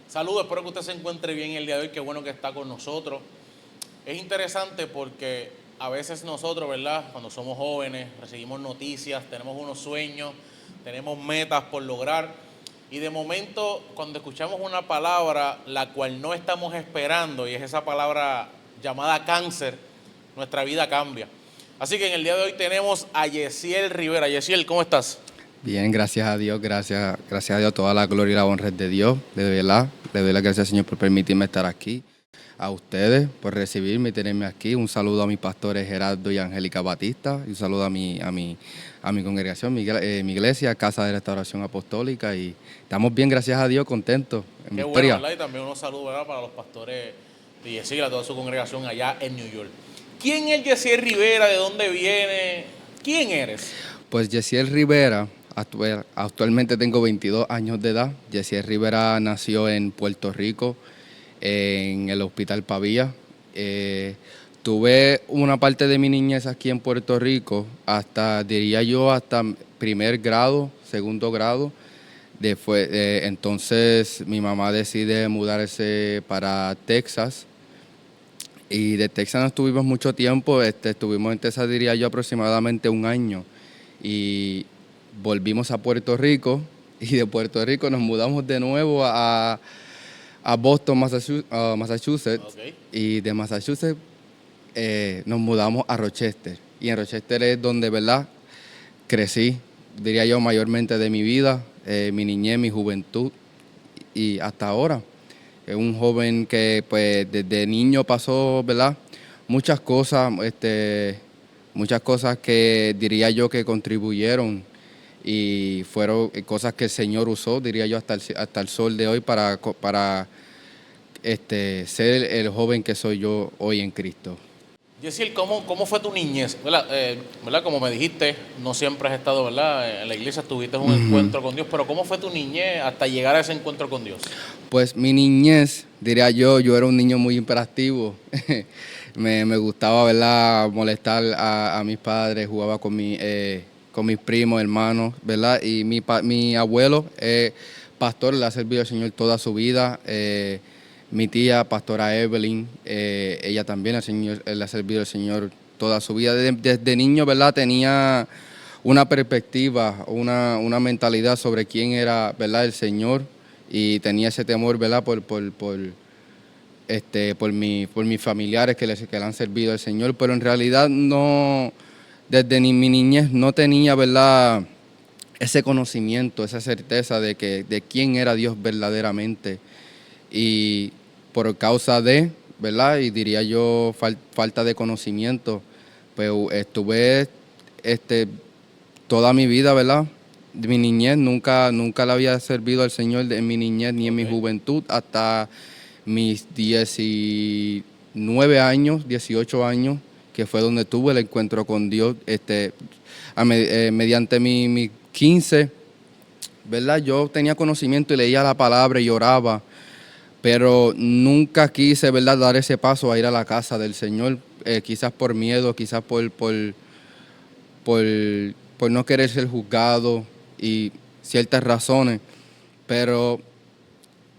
Saludos, espero que usted se encuentre bien el día de hoy, qué bueno que está con nosotros. Es interesante porque a veces nosotros, ¿verdad? Cuando somos jóvenes, recibimos noticias, tenemos unos sueños, tenemos metas por lograr y de momento cuando escuchamos una palabra la cual no estamos esperando y es esa palabra llamada cáncer, nuestra vida cambia. Así que en el día de hoy tenemos a Yesiel Rivera. Yesiel, ¿cómo estás? Bien, gracias a Dios, gracias a Dios, toda la gloria y la honra es de Dios. Le doy las gracias, Señor, por permitirme estar aquí. A ustedes por recibirme y tenerme aquí. Un saludo a mis pastores Gerardo y Angélica Batista. Y un saludo a mi congregación, mi iglesia, Casa de Restauración Apostólica. Y estamos bien, gracias a Dios, contentos, en Qué bueno, victoria. ¿verdad? Y también unos saludos, ¿verdad? Para los pastores de Yesiel, a toda su congregación allá en New York. ¿Quién es Yesiel Rivera? ¿De dónde viene? ¿Quién eres? Pues Yesiel Rivera, actualmente tengo 22 años de edad. Yesiel Rivera nació en Puerto Rico, en el Hospital Pavía. Tuve una parte de mi niñez aquí en Puerto Rico, diría yo, hasta primer grado, segundo grado. Entonces mi mamá decide mudarse para Texas. Y de Texas no estuvimos mucho tiempo, estuvimos en Texas, diría yo, aproximadamente un año. Y volvimos a Puerto Rico y de Puerto Rico nos mudamos de nuevo a Boston, Massachusetts. Ok. Y de Massachusetts nos mudamos a Rochester. Y en Rochester es donde, ¿verdad?, crecí, diría yo, mayormente de mi vida, mi niñez, mi juventud y hasta ahora. Es un joven que pues desde niño pasó, ¿verdad?, muchas cosas que diría yo que contribuyeron y fueron cosas que el Señor usó, diría yo, hasta el sol de hoy para ser el joven que soy yo hoy en Cristo. Yesiel, ¿cómo fue tu niñez? ¿Verdad? Como me dijiste, no siempre has estado, ¿verdad? En la iglesia tuviste un encuentro con Dios, pero ¿cómo fue tu niñez hasta llegar a ese encuentro con Dios? Pues mi niñez, diría yo era un niño muy hiperactivo. Me gustaba, ¿verdad?, molestar a mis padres, jugaba con mis primos, hermanos, ¿verdad? Y mi abuelo, pastor, le ha servido al Señor toda su vida. Mi tía, pastora Evelyn, ella también le ha servido al Señor toda su vida. Desde niño, ¿verdad?, tenía una perspectiva, una mentalidad sobre quién era, ¿verdad?, el Señor, y tenía ese temor, ¿verdad?, por mis familiares que le han servido al Señor, pero en realidad no, desde mi niñez no tenía, ¿verdad?, ese conocimiento, esa certeza de quién era Dios verdaderamente. Y por causa de, ¿verdad?, y diría yo falta de conocimiento, pues estuve toda mi vida, ¿verdad?, de mi niñez, nunca le había servido al Señor en mi niñez ni en mi juventud hasta mis 19 años, 18 años, que fue donde tuve el encuentro con Dios, mediante mi 15, ¿verdad? Yo tenía conocimiento y leía la palabra y oraba, pero nunca quise, ¿verdad?, dar ese paso a ir a la casa del Señor, quizás por miedo, quizás por, por no querer ser juzgado y ciertas razones, pero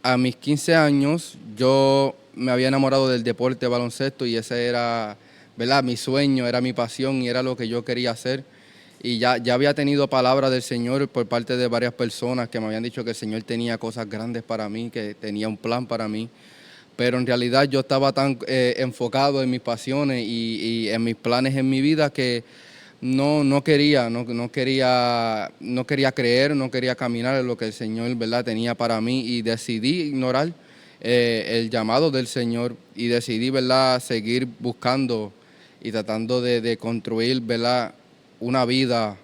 a mis 15 años yo me había enamorado del deporte de baloncesto y ese era, ¿verdad?, mi sueño, era mi pasión y era lo que yo quería hacer. Y ya había tenido palabras del Señor por parte de varias personas que me habían dicho que el Señor tenía cosas grandes para mí, que tenía un plan para mí. Pero en realidad yo estaba tan enfocado en mis pasiones y en mis planes en mi vida que no quería creer, no quería caminar en lo que el Señor, ¿verdad?, tenía para mí, y decidí ignorar el llamado del Señor y decidí, ¿verdad?, seguir buscando y tratando de construir, ¿verdad?, una vida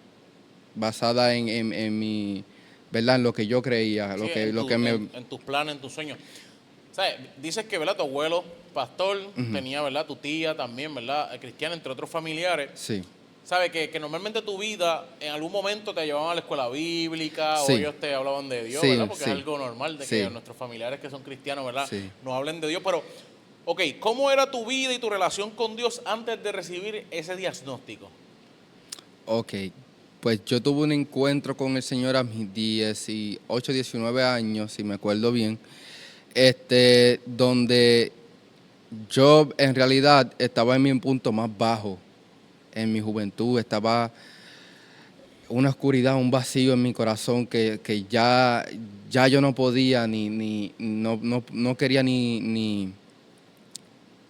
basada en mi, ¿verdad?, en lo que yo creía, Sí, en tus planes, en tus sueños. ¿Sabes? Dices que, ¿verdad? Tu abuelo, pastor, tenía, ¿verdad? Tu tía también, ¿verdad? Cristiana, entre otros familiares. Sí, ¿Sabes? Que normalmente tu vida, en algún momento te llevaban a la escuela bíblica o sí, ellos te hablaban de Dios, ¿verdad? sí, Porque es sí, algo normal de que sí, nuestros familiares que son cristianos, ¿verdad? sí. Nos hablen de Dios. Pero, ok, ¿cómo era tu vida y tu relación con Dios antes de recibir ese diagnóstico? Ok, pues yo tuve un encuentro con el Señor a mis 18, 19 años, si me acuerdo bien. donde yo en realidad estaba en mi punto más bajo, en mi juventud, estaba una oscuridad, un vacío en mi corazón que ya yo no podía no quería ni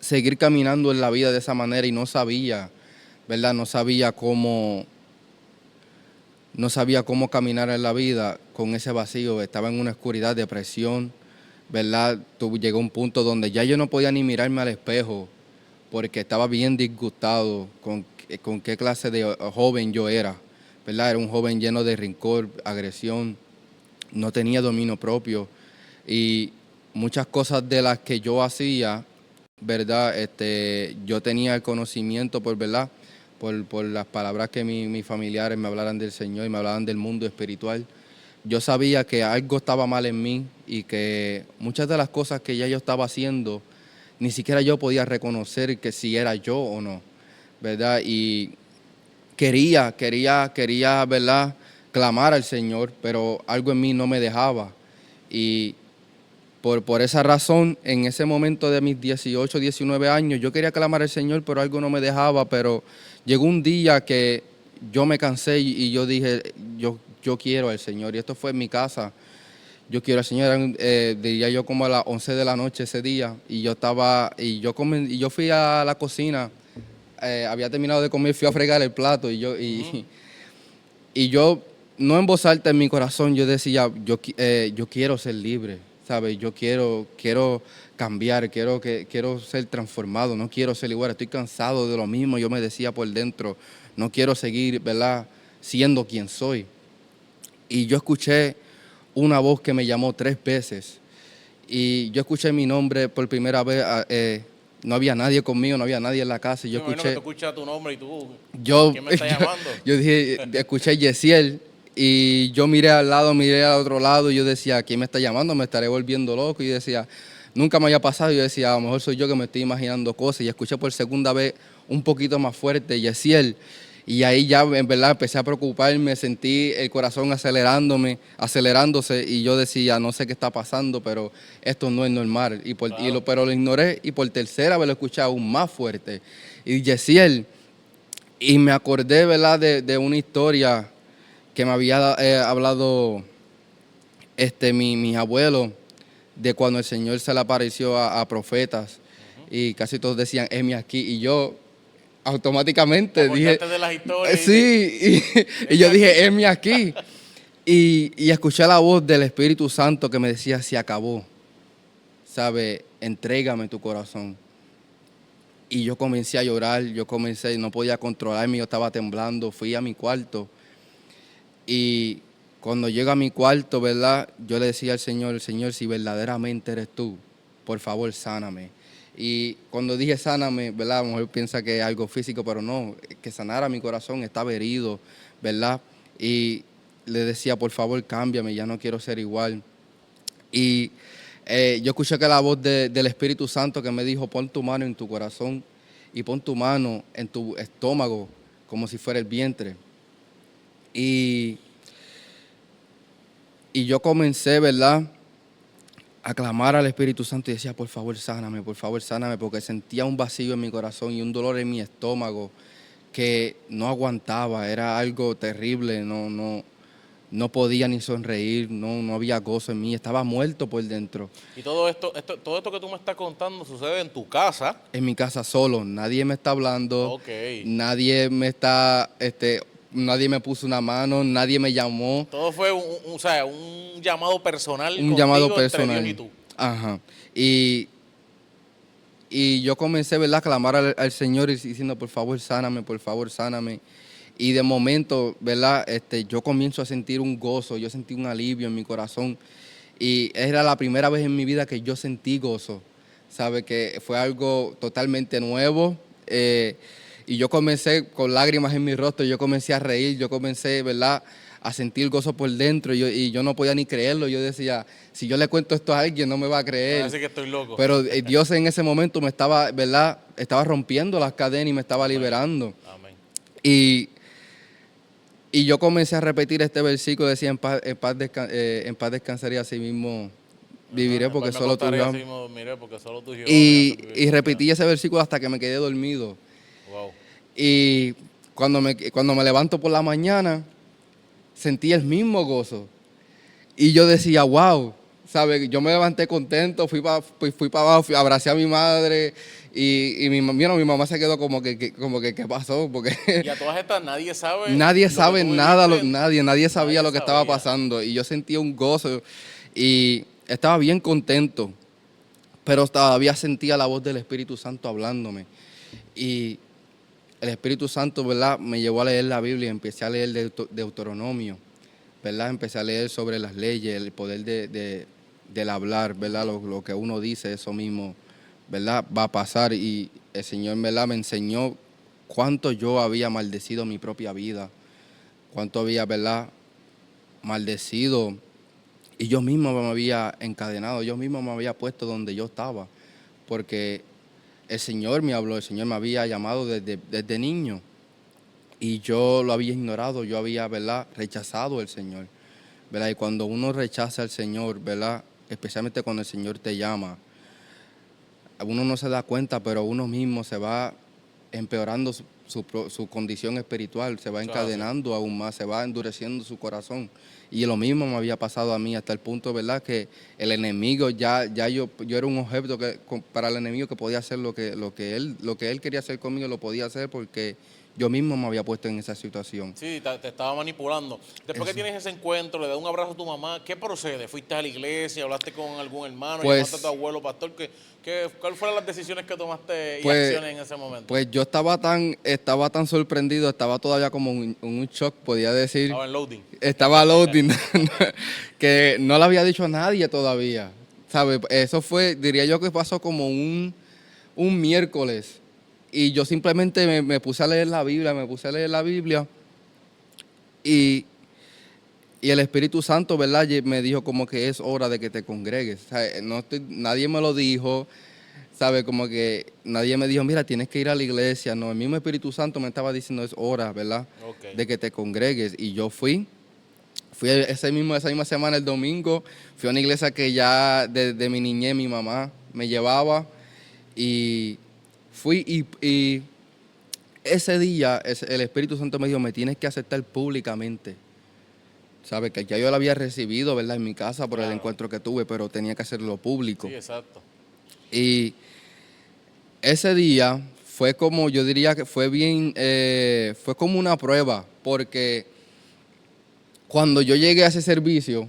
seguir caminando en la vida de esa manera y no sabía, ¿verdad? No sabía cómo caminar en la vida con ese vacío, estaba en una oscuridad, depresión, ¿verdad? Llegó un punto donde ya yo no podía ni mirarme al espejo porque estaba bien disgustado con qué clase de joven yo era, ¿verdad? Era un joven lleno de rencor, agresión, no tenía dominio propio y muchas cosas de las que yo hacía, ¿verdad? Yo tenía el conocimiento ¿verdad? Por las palabras que mis familiares me hablaran del Señor y me hablaban del mundo espiritual. Yo sabía que algo estaba mal en mí y que muchas de las cosas que ya yo estaba haciendo, ni siquiera yo podía reconocer que si era yo o no, ¿verdad? Y quería, ¿verdad? Clamar al Señor, pero algo en mí no me dejaba. Y por esa razón, en ese momento de mis 18, 19 años, yo quería clamar al Señor, pero algo no me dejaba. Pero llegó un día que yo me cansé y yo dije, yo quiero al Señor. Y esto fue en mi casa. Yo quiero al Señor, diría yo como a las 11 de la noche ese día. Y yo fui a la cocina, había terminado de comer, fui a fregar el plato y yo, no en voz alta en mi corazón, yo decía, yo quiero ser libre, ¿sabes? Yo quiero cambiar, quiero ser transformado, no quiero ser igual, estoy cansado de lo mismo, yo me decía por dentro, no quiero seguir, ¿verdad?, siendo quien soy. Y yo escuché una voz que me llamó 3 veces y yo escuché mi nombre por primera vez, no había nadie conmigo, no había nadie en la casa. Y yo Me imagino que escuché, tú escuchas tu nombre y tú, yo, ¿quién me está llamando? yo dije, escuché Yesiel y yo miré al lado, miré al otro lado y yo decía, ¿quién me está llamando? Me estaré volviendo loco. Y yo decía, nunca me había pasado. Yo decía, a lo mejor soy yo que me estoy imaginando cosas. Y escuché por segunda vez un poquito más fuerte, Yesiel. Y ahí ya en verdad empecé a preocuparme, sentí el corazón acelerándose y yo decía, no sé qué está pasando, pero esto no es normal. Claro. Pero lo ignoré y por tercera vez lo escuché aún más fuerte. Y Yesiel, y me acordé, ¿verdad?, de una historia que me había hablado mi abuelo, de cuando el Señor se le apareció a profetas y casi todos decían, heme aquí. Y yo ¿Te automáticamente dije, acordaste de las historias? sí, y yo dije, heme aquí. Y escuché la voz del Espíritu Santo que me decía, se acabó, ¿sabe? Entrégame tu corazón. Y yo comencé a llorar, no podía controlarme, yo estaba temblando, fui a mi cuarto. Y cuando llego a mi cuarto, ¿verdad? Yo le decía al Señor, Señor, si verdaderamente eres tú, por favor, sáname. Y cuando dije sáname, ¿verdad? A lo mejor piensa que es algo físico, pero no, que sanara mi corazón, estaba herido, ¿verdad? Y le decía, por favor, cámbiame, ya no quiero ser igual. Y yo escuché que la voz del Espíritu Santo que me dijo, pon tu mano en tu corazón y pon tu mano en tu estómago, como si fuera el vientre. Y yo comencé, ¿verdad?, a clamar al Espíritu Santo y decía, por favor, sáname, porque sentía un vacío en mi corazón y un dolor en mi estómago que no aguantaba, era algo terrible, no podía ni sonreír, no había gozo en mí, estaba muerto por dentro. Y todo esto que tú me estás contando sucede en tu casa. En mi casa solo, nadie me está hablando, Ok. nadie me está, nadie me puso una mano, nadie me llamó. Todo fue o sea, un llamado personal Un llamado contigo entre Dios personal. y tú. Ajá. Y yo comencé, ¿verdad?, a clamar al Señor y diciendo, por favor, sáname, por favor, sáname. Y de momento, ¿verdad?, yo comienzo a sentir un gozo, yo sentí un alivio en mi corazón. Y era la primera vez en mi vida que yo sentí gozo, ¿sabe? Que fue algo totalmente nuevo. Y yo comencé con lágrimas en mi rostro, yo comencé a reír, yo comencé, ¿verdad?, a sentir gozo por dentro y yo no podía ni creerlo. Yo decía, si yo le cuento esto a alguien no me va a Me creer. parece que estoy loco. Pero Dios en ese momento me estaba, ¿verdad?, estaba rompiendo las cadenas y me estaba Amén. liberando. Amén. Y yo comencé a repetir este versículo, decía, en paz descansaría a sí mismo viviré porque Después me solo tú acostaré Jehová. así mismo dormiré porque solo tú Jehová me Y, haces vivir y repetí confiado. ese versículo hasta que me quedé dormido. Wow. Y cuando me levanto por la mañana, sentí el mismo gozo. Y yo decía, wow, ¿sabes? Yo me levanté contento, fui para abajo, abracé a mi madre y mi mamá se quedó como que ¿qué pasó? Porque Y a todas estas nadie sabe nadie lo que sabe tú nada, viviste. nadie sabía Nadie lo que estaba sabía. pasando. Y yo sentía un gozo y estaba bien contento, pero todavía sentía la voz del Espíritu Santo hablándome. Y el Espíritu Santo, ¿verdad?, me llevó a leer la Biblia, empecé a leer Deuteronomio, ¿verdad? Empecé a leer sobre las leyes, el poder del hablar, ¿verdad? Lo que uno dice, eso mismo, ¿verdad?, va a pasar. Y el Señor, ¿verdad?, me enseñó cuánto yo había maldecido mi propia vida, cuánto había, ¿verdad?, maldecido. Y yo mismo me había encadenado, yo mismo me había puesto donde yo estaba, porque el Señor me habló, el Señor me había llamado desde niño y yo lo había ignorado, yo había, ¿verdad?, rechazado al Señor, ¿verdad? Y cuando uno rechaza al Señor, ¿verdad?, especialmente cuando el Señor te llama, uno no se da cuenta, pero uno mismo se va empeorando su condición espiritual, se va Eso es así. encadenando aún más, se va endureciendo su corazón. Y lo mismo me había pasado a mí hasta el punto, ¿verdad?, que el enemigo, ya yo era un objeto para el enemigo que podía hacer lo que él quería hacer conmigo, lo podía hacer porque yo mismo me había puesto en esa situación. Sí, te estaba manipulando. Después que Eso. tienes ese encuentro, le das un abrazo a tu mamá, ¿qué procede? ¿Fuiste a la iglesia, hablaste con algún hermano, llamaste a tu Pues, abuelo pastor? ¿Cuáles fueron las decisiones que tomaste y pues, acciones en ese momento? pues yo estaba tan sorprendido, estaba todavía como en un shock, podía decir. Estaba en loading. Estaba loading, que no le había dicho a nadie todavía, ¿sabes? Eso fue, diría yo que pasó como un miércoles y yo simplemente me puse a leer la Biblia y, y el Espíritu Santo, ¿verdad?, me dijo como que es hora de que te congregues. O sea, nadie me lo dijo, ¿sabes? Como que nadie me dijo, mira, tienes que ir a la iglesia. No, el mismo Espíritu Santo me estaba diciendo es hora, ¿verdad?, Ok. de que te congregues. Y yo fui. Fui esa misma semana, el domingo, fui a una iglesia que ya desde mi niñez mi mamá me llevaba y fui y ese día el Espíritu Santo me dijo, me tienes que aceptar públicamente. ¿Sabes? Que ya yo la había recibido, ¿verdad?, en mi casa por el Claro. encuentro que tuve, pero tenía que hacerlo público. Sí, exacto. Y ese día fue como, yo diría que fue bien, fue como una prueba, porque cuando yo llegué a ese servicio,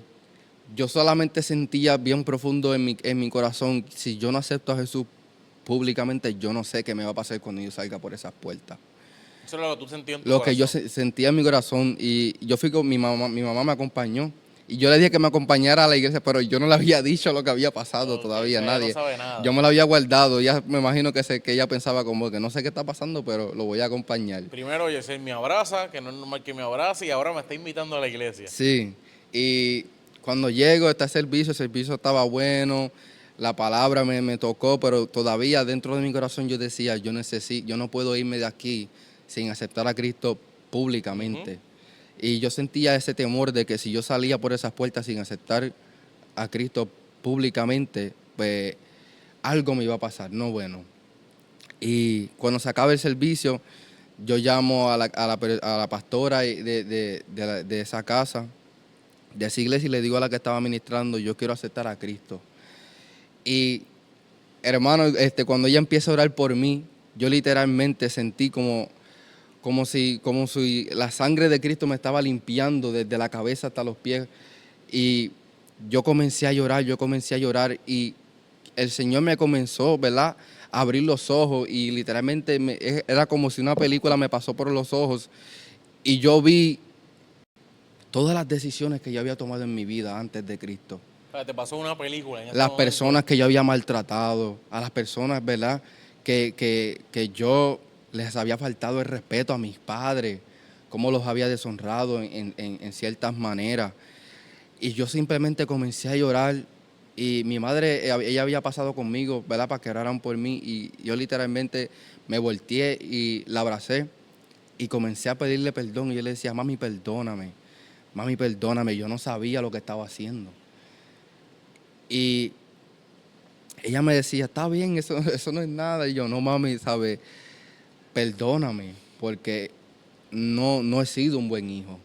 yo solamente sentía bien profundo en mi corazón, si yo no acepto a Jesús públicamente, yo no sé qué me va a pasar cuando yo salga por esas puertas. Eso es lo que tú sentías en tu Lo que yo corazón. sentía en mi corazón y yo fui con mi mamá me acompañó y yo le dije que me acompañara a la iglesia, pero yo no le había dicho lo que había pasado Ok, o todavía a sea, ella no nadie. sabe Yo nada. me lo había guardado, ya me imagino que ella pensaba como que no sé qué está pasando, pero lo voy a acompañar. Primero, Yesel me abraza, que no es normal que me abrace, y ahora me está invitando a la iglesia. Sí, y cuando llego a este servicio, el servicio estaba bueno, la palabra me tocó, pero todavía dentro de mi corazón yo decía, yo no puedo irme de aquí sin aceptar a Cristo Ujú. públicamente. Y yo sentía ese temor de que si yo salía por esas puertas sin aceptar a Cristo públicamente, pues algo me iba a pasar, no bueno. Y cuando se acaba el servicio, yo llamo a la pastora de esa casa, de esa iglesia, y le digo a la que estaba ministrando, yo quiero aceptar a Cristo. Y hermano, cuando ella empieza a orar por mí, yo literalmente sentí como si la sangre de Cristo me estaba limpiando desde la cabeza hasta los pies. Y yo comencé a llorar y el Señor me comenzó, ¿verdad?, a abrir los ojos y literalmente era como si una película me pasó por los ojos y yo vi todas las decisiones que yo había tomado en mi vida antes de Cristo. O sea, te pasó una película en ese Las momento. personas que yo había maltratado, a las personas, ¿verdad?, que yo les había faltado el respeto a mis padres, cómo los había deshonrado en ciertas maneras. Y yo simplemente comencé a llorar y mi madre, ella había pasado conmigo, ¿verdad?, para que oraran por mí y yo literalmente me volteé y la abracé y comencé a pedirle perdón y yo le decía, mami, perdóname, yo no sabía lo que estaba haciendo. Y ella me decía, está bien, eso no es nada. Y yo, no mami, ¿sabes? Perdóname, porque no he sido un buen hijo.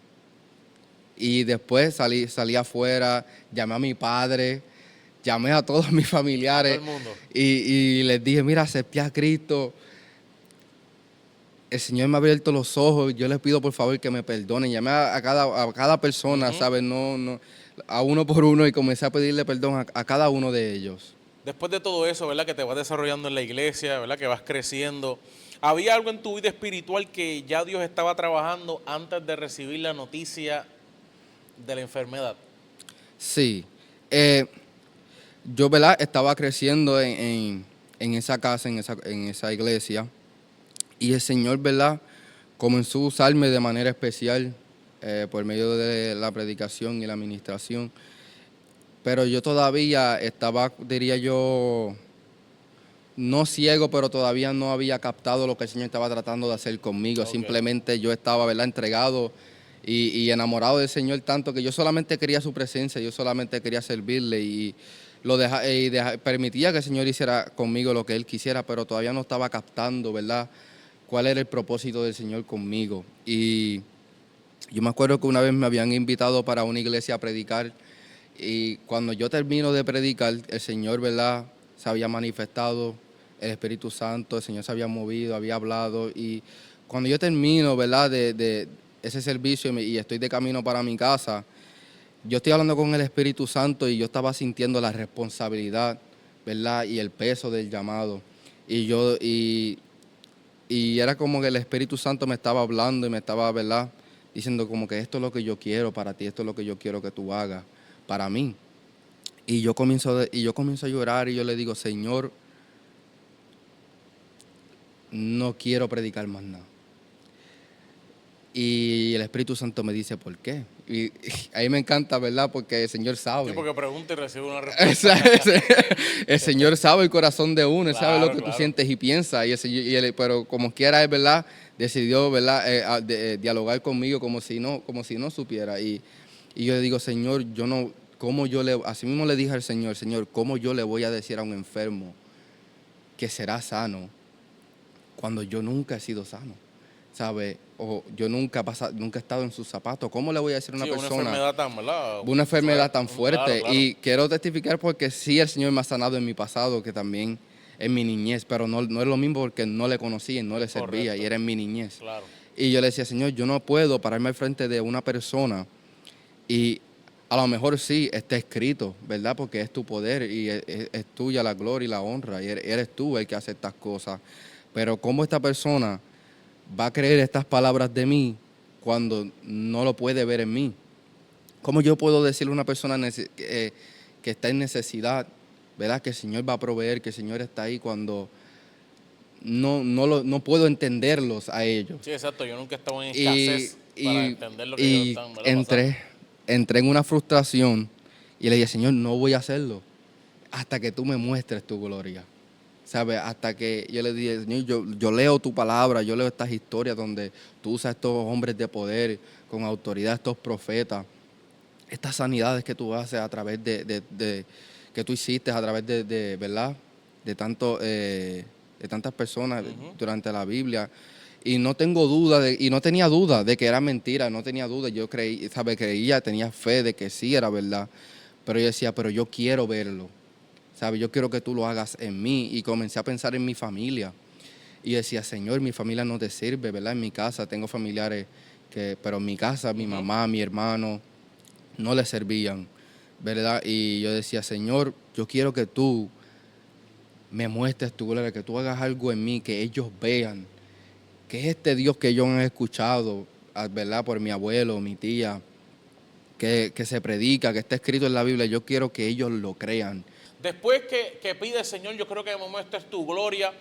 Y después salí afuera, llamé a mi padre, llamé a todos mis A todo familiares el mundo. y les dije, mira, acepté a Cristo. El Señor me ha abierto los ojos, yo les pido por favor que me perdonen. Llamé a cada persona, ¿sabes? No, a uno por uno y comencé a pedirle perdón a cada uno de ellos. Después de todo eso, ¿verdad? Que te vas desarrollando en la iglesia, ¿verdad? Que vas creciendo. ¿Había algo en tu vida espiritual que ya Dios estaba trabajando antes de recibir la noticia de la enfermedad? Sí. Yo, ¿verdad? Estaba creciendo en esa casa, en esa iglesia. Y el Señor, ¿verdad? Comenzó a usarme de manera especial por medio de la predicación y la administración. Pero yo todavía estaba, diría yo, no ciego, pero todavía no había captado lo que el Señor estaba tratando de hacer conmigo. Ok. Simplemente yo estaba, ¿verdad?, entregado y enamorado del Señor tanto que yo solamente quería su presencia, yo solamente quería servirle y permitía que el Señor hiciera conmigo lo que Él quisiera, pero todavía no estaba captando, ¿verdad?, cuál era el propósito del Señor conmigo. Y yo me acuerdo que una vez me habían invitado para una iglesia a predicar y cuando yo termino de predicar, el Señor, ¿verdad?, se había manifestado, el Espíritu Santo, el Señor se había movido, había hablado y cuando yo termino, ¿verdad?, de ese servicio y estoy de camino para mi casa, yo estoy hablando con el Espíritu Santo y yo estaba sintiendo la responsabilidad, ¿verdad?, y el peso del llamado. Y era como que el Espíritu Santo me estaba hablando y me estaba, ¿verdad?, diciendo como que esto es lo que yo quiero para ti, esto es lo que yo quiero que tú hagas para mí. Y yo comienzo a llorar y yo le digo, Señor, no quiero predicar más nada. Y el Espíritu Santo me dice, ¿por qué? Y ahí me encanta, ¿verdad? Porque el Señor sabe. Sí, porque pregunta y recibe una O respuesta. sea, el Señor sabe el corazón de uno, Él sabe lo Claro, que tú claro. sientes y piensas. Pero como quiera, es verdad, decidió, ¿verdad?, dialogar conmigo como si no supiera. Y yo le digo, Señor, yo no, así mismo le dije al Señor, Señor, ¿cómo yo le voy a decir a un enfermo que será sano cuando yo nunca he sido sano? ¿Sabe? O yo nunca he estado en sus zapatos. ¿Cómo le voy a decir a una Sí, una persona? enfermedad tan, ¿verdad? Una enfermedad tan Claro, fuerte. claro. Y quiero testificar porque sí, el Señor me ha sanado en mi pasado, que también en mi niñez, pero no es lo mismo porque no le conocía y no le servía, Correcto. y era en mi niñez. Claro. Y yo le decía, Señor, yo no puedo pararme al frente de una persona y a lo mejor sí está escrito, ¿verdad? Porque es tu poder y es tuya la gloria y la honra, y eres tú el que hace estas cosas. Pero ¿cómo esta persona va a creer estas palabras de mí cuando no lo puede ver en mí? ¿Cómo yo puedo decirle a una persona que está en necesidad, ¿verdad?, que el Señor va a proveer, que el Señor está ahí cuando no puedo entenderlos a ellos? Sí, exacto. Yo nunca he estado en Y, escasez para y, entender lo que ellos y están, ¿verdad?, pasando. entré en una frustración y le dije, Señor, no voy a hacerlo hasta que tú me muestres tu gloria. ¿Sabes? Hasta que yo le dije, Señor, yo leo tu palabra, yo leo estas historias donde tú usas a estos hombres de poder, con autoridad, estos profetas, estas sanidades que tú haces a través que tú hiciste a través ¿verdad?, de tantas personas durante la Biblia. Y no tengo duda y no tenía duda de que era mentira, no tenía duda. Yo creía, tenía fe de que sí era verdad. Pero yo decía, pero yo quiero verlo, ¿sabes? Yo quiero que tú lo hagas en mí. Y comencé a pensar en mi familia. Y decía, Señor, mi familia no te sirve, ¿verdad? En mi casa tengo familiares pero en mi casa, mi mamá, mi hermano, no le servían, ¿verdad? Y yo decía, Señor, yo quiero que tú me muestres tu gloria, que tú hagas algo en mí, que ellos vean que es este Dios que ellos han escuchado, ¿verdad?, por mi abuelo, mi tía, que se predica, que está escrito en la Biblia. Yo quiero que ellos lo crean. Después que pide el Señor, yo creo que me muestres tu gloria,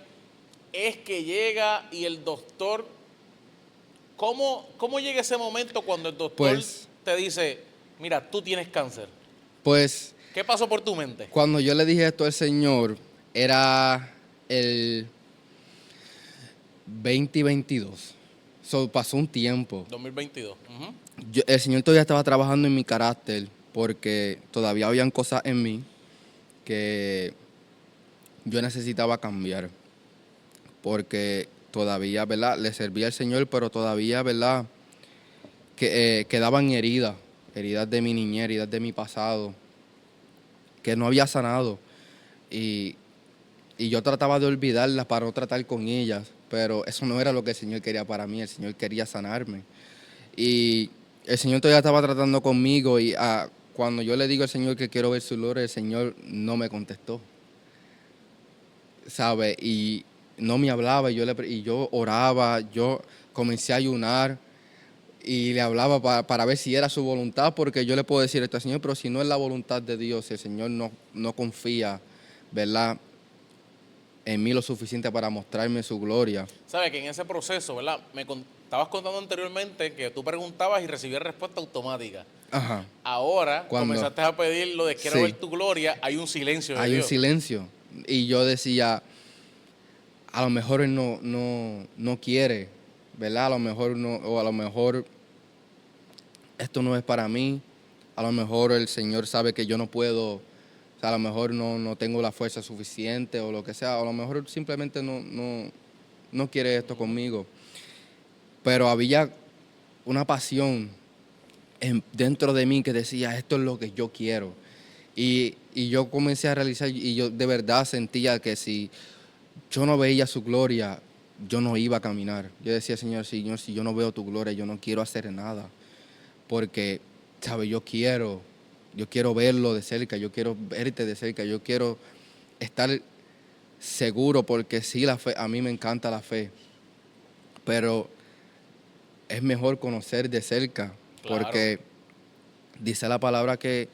es que llega y el doctor, ¿cómo llega ese momento cuando el doctor Pues, te dice, mira, tú tienes cáncer? pues, ¿Qué pasó por tu mente? cuando yo le dije esto al Señor, era el 2022. Pasó un tiempo. 2022. Ujú. El Señor todavía estaba trabajando en mi carácter porque todavía habían cosas en mí que yo necesitaba cambiar, porque todavía, ¿verdad? Le servía al Señor, pero todavía, ¿verdad? Que quedaban heridas, heridas de mi niñez, heridas de mi pasado, que no había sanado. Y, y yo trataba de olvidarlas para no tratar con ellas, pero eso no era lo que el Señor quería para mí, el Señor quería sanarme. Y el Señor todavía estaba tratando conmigo y cuando yo le digo al Señor que quiero ver su gloria, el Señor no me contestó, ¿sabe? Y no me hablaba y yo oraba, yo comencé a ayunar y le hablaba para ver si era su voluntad, porque yo le puedo decir esto al Señor, pero si no es la voluntad de Dios, si el Señor no confía, ¿verdad?, en mí lo suficiente para mostrarme su gloria. Sabes que en ese proceso, ¿verdad? Estabas contando anteriormente que tú preguntabas y recibías respuesta automática. Ajá. Ahora Cuando comenzaste a pedir lo de quiero sí, ver tu gloria, hay un silencio de hay un Dios. silencio. Y yo decía, a lo mejor él no quiere, ¿verdad? A lo mejor no, o a lo mejor esto no es para mí. A lo mejor el Señor sabe que yo no puedo, o sea, a lo mejor no tengo la fuerza suficiente o lo que sea. A lo mejor simplemente no quiere esto conmigo. Pero había una pasión dentro de mí que decía, esto es lo que yo quiero. Y yo comencé a realizar, y yo de verdad sentía que si yo no veía su gloria, yo no iba a caminar. Yo decía, Señor, si yo no veo tu gloria, yo no quiero hacer nada. Porque, ¿sabes? Yo quiero verlo de cerca, yo quiero verte de cerca, yo quiero estar seguro, porque sí, la fe, a mí me encanta la fe, pero es mejor conocer de cerca, Claro. porque dice la palabra que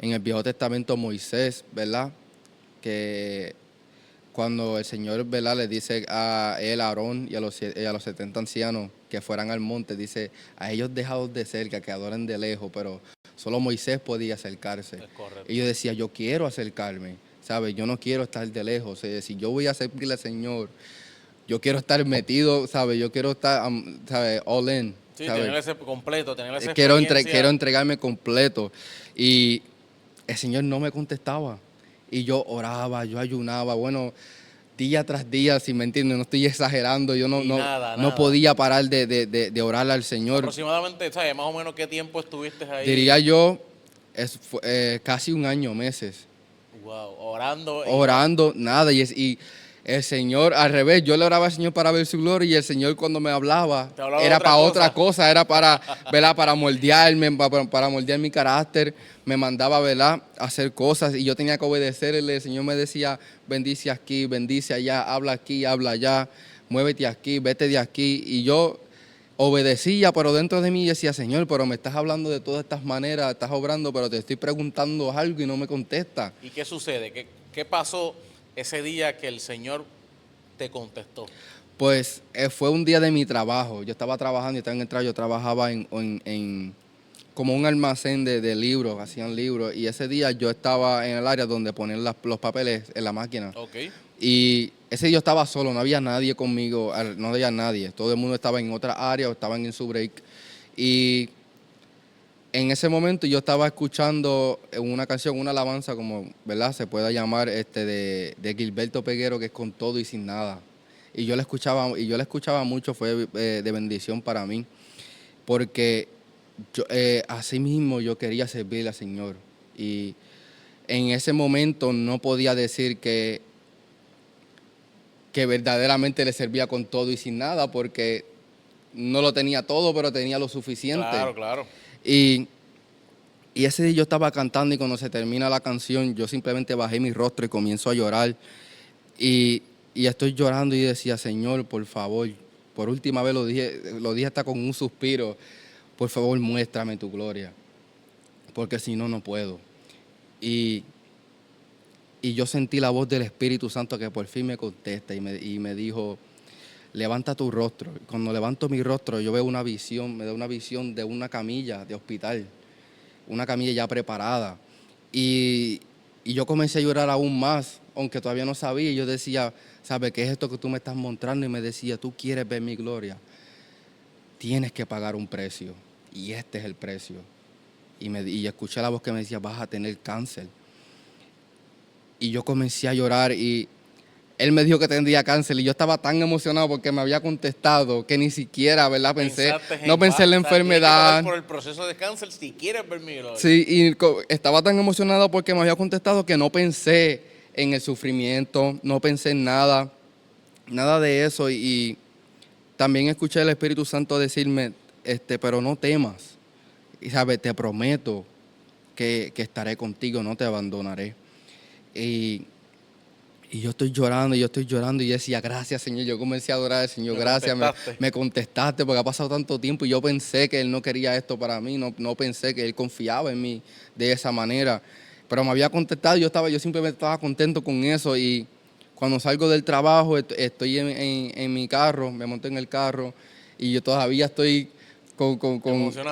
en el Viejo Testamento Moisés, ¿verdad?, que cuando el Señor, ¿verdad?, le dice a él, a Aarón y a los 70 ancianos que fueran al monte, dice, a ellos dejados de cerca, que adoren de lejos, pero solo Moisés podía acercarse. Es correcto. Y yo decía, yo quiero acercarme, ¿sabes? Yo no quiero estar de lejos. Si yo voy a servirle al Señor, yo quiero estar metido, ¿sabes? Yo quiero estar, ¿sabes? All in, Sí, ¿sabes? tener ese completo, tener esa Quiero experiencia. entregarme completo. Y el Señor no me contestaba. Y yo oraba, yo ayunaba, bueno, día tras día, si me entiendes, no estoy exagerando, yo Y nada, no nada. podía parar de orar al Señor. Aproximadamente, ¿sabes? Más o menos qué tiempo estuviste ahí. Diría yo, casi un año, meses, Wow, orando y nada. orando, nada, y el Señor, al revés, yo le oraba al Señor para ver su gloria, y el Señor cuando me hablaba, Te hablaba de era otra para cosa. otra cosa, era para, ¿verdad?, para moldearme, para moldear mi carácter, me mandaba, ¿verdad?, a hacer cosas, y yo tenía que obedecerle. El Señor me decía, bendice aquí, bendice allá, habla aquí, habla allá, muévete aquí, vete de aquí, y yo obedecía, pero dentro de mí decía, Señor, pero me estás hablando de todas estas maneras, estás obrando, pero te estoy preguntando algo y no me contesta. ¿Y qué sucede? ¿Qué pasó ese día que el Señor te contestó? Pues fue un día de mi trabajo. Yo estaba trabajando y estaba en el trabajo. Yo trabajaba como un almacén de libros, hacían libros. Y ese día yo estaba en el área donde ponen los papeles en la máquina. Ok. Y ese día yo estaba solo, no había nadie conmigo, no había nadie. Todo el mundo estaba en otra área o estaban en su break. Y en ese momento yo estaba escuchando una canción, una alabanza, como, ¿verdad?, se pueda llamar, de Gilberto Peguero, que es Con Todo y Sin Nada. Y yo la escuchaba mucho, fue de bendición para mí, porque así mismo yo quería servirle al Señor. Y en ese momento no podía decir que verdaderamente le servía con todo y sin nada, porque no lo tenía todo, pero tenía lo suficiente. Claro, claro. Y ese día yo estaba cantando, y cuando se termina la canción, yo simplemente bajé mi rostro y comienzo a llorar. Y, y estoy llorando y decía, Señor, por favor, por última vez lo dije hasta con un suspiro, por favor, muéstrame tu gloria, porque si no, no puedo. Y, y yo sentí la voz del Espíritu Santo que por fin me contesta y me dijo, levanta tu rostro. Cuando levanto mi rostro, yo veo una visión, me da una visión de una camilla de hospital, una camilla ya preparada. Y yo comencé a llorar aún más, aunque todavía no sabía. Y yo decía, ¿sabes qué es esto que tú me estás mostrando? Y me decía, tú quieres ver mi gloria, tienes que pagar un precio. Y este es el precio. Y escuché la voz que me decía, vas a tener cáncer. y yo comencé a llorar y él me dijo que tendría cáncer y yo estaba tan emocionado porque me había contestado que ni siquiera, ¿verdad? No pensé en la enfermedad. Tienes que pasar por el proceso de cáncer si quieres ver mi gloria. Sí, y estaba tan emocionado porque me había contestado que no pensé en el sufrimiento, no pensé en nada, nada de eso. Y también escuché al Espíritu Santo decirme, pero no temas. Y sabes, te prometo que estaré contigo, no te abandonaré. Y yo estoy llorando y yo decía, gracias, Señor. Yo comencé a adorar al Señor, gracias. Me contestaste porque ha pasado tanto tiempo y yo pensé que Él no quería esto para mí, no pensé que Él confiaba en mí de esa manera. Pero me había contestado, yo simplemente estaba contento con eso. Y cuando salgo del trabajo, estoy en mi carro, me monté en el carro y yo todavía estoy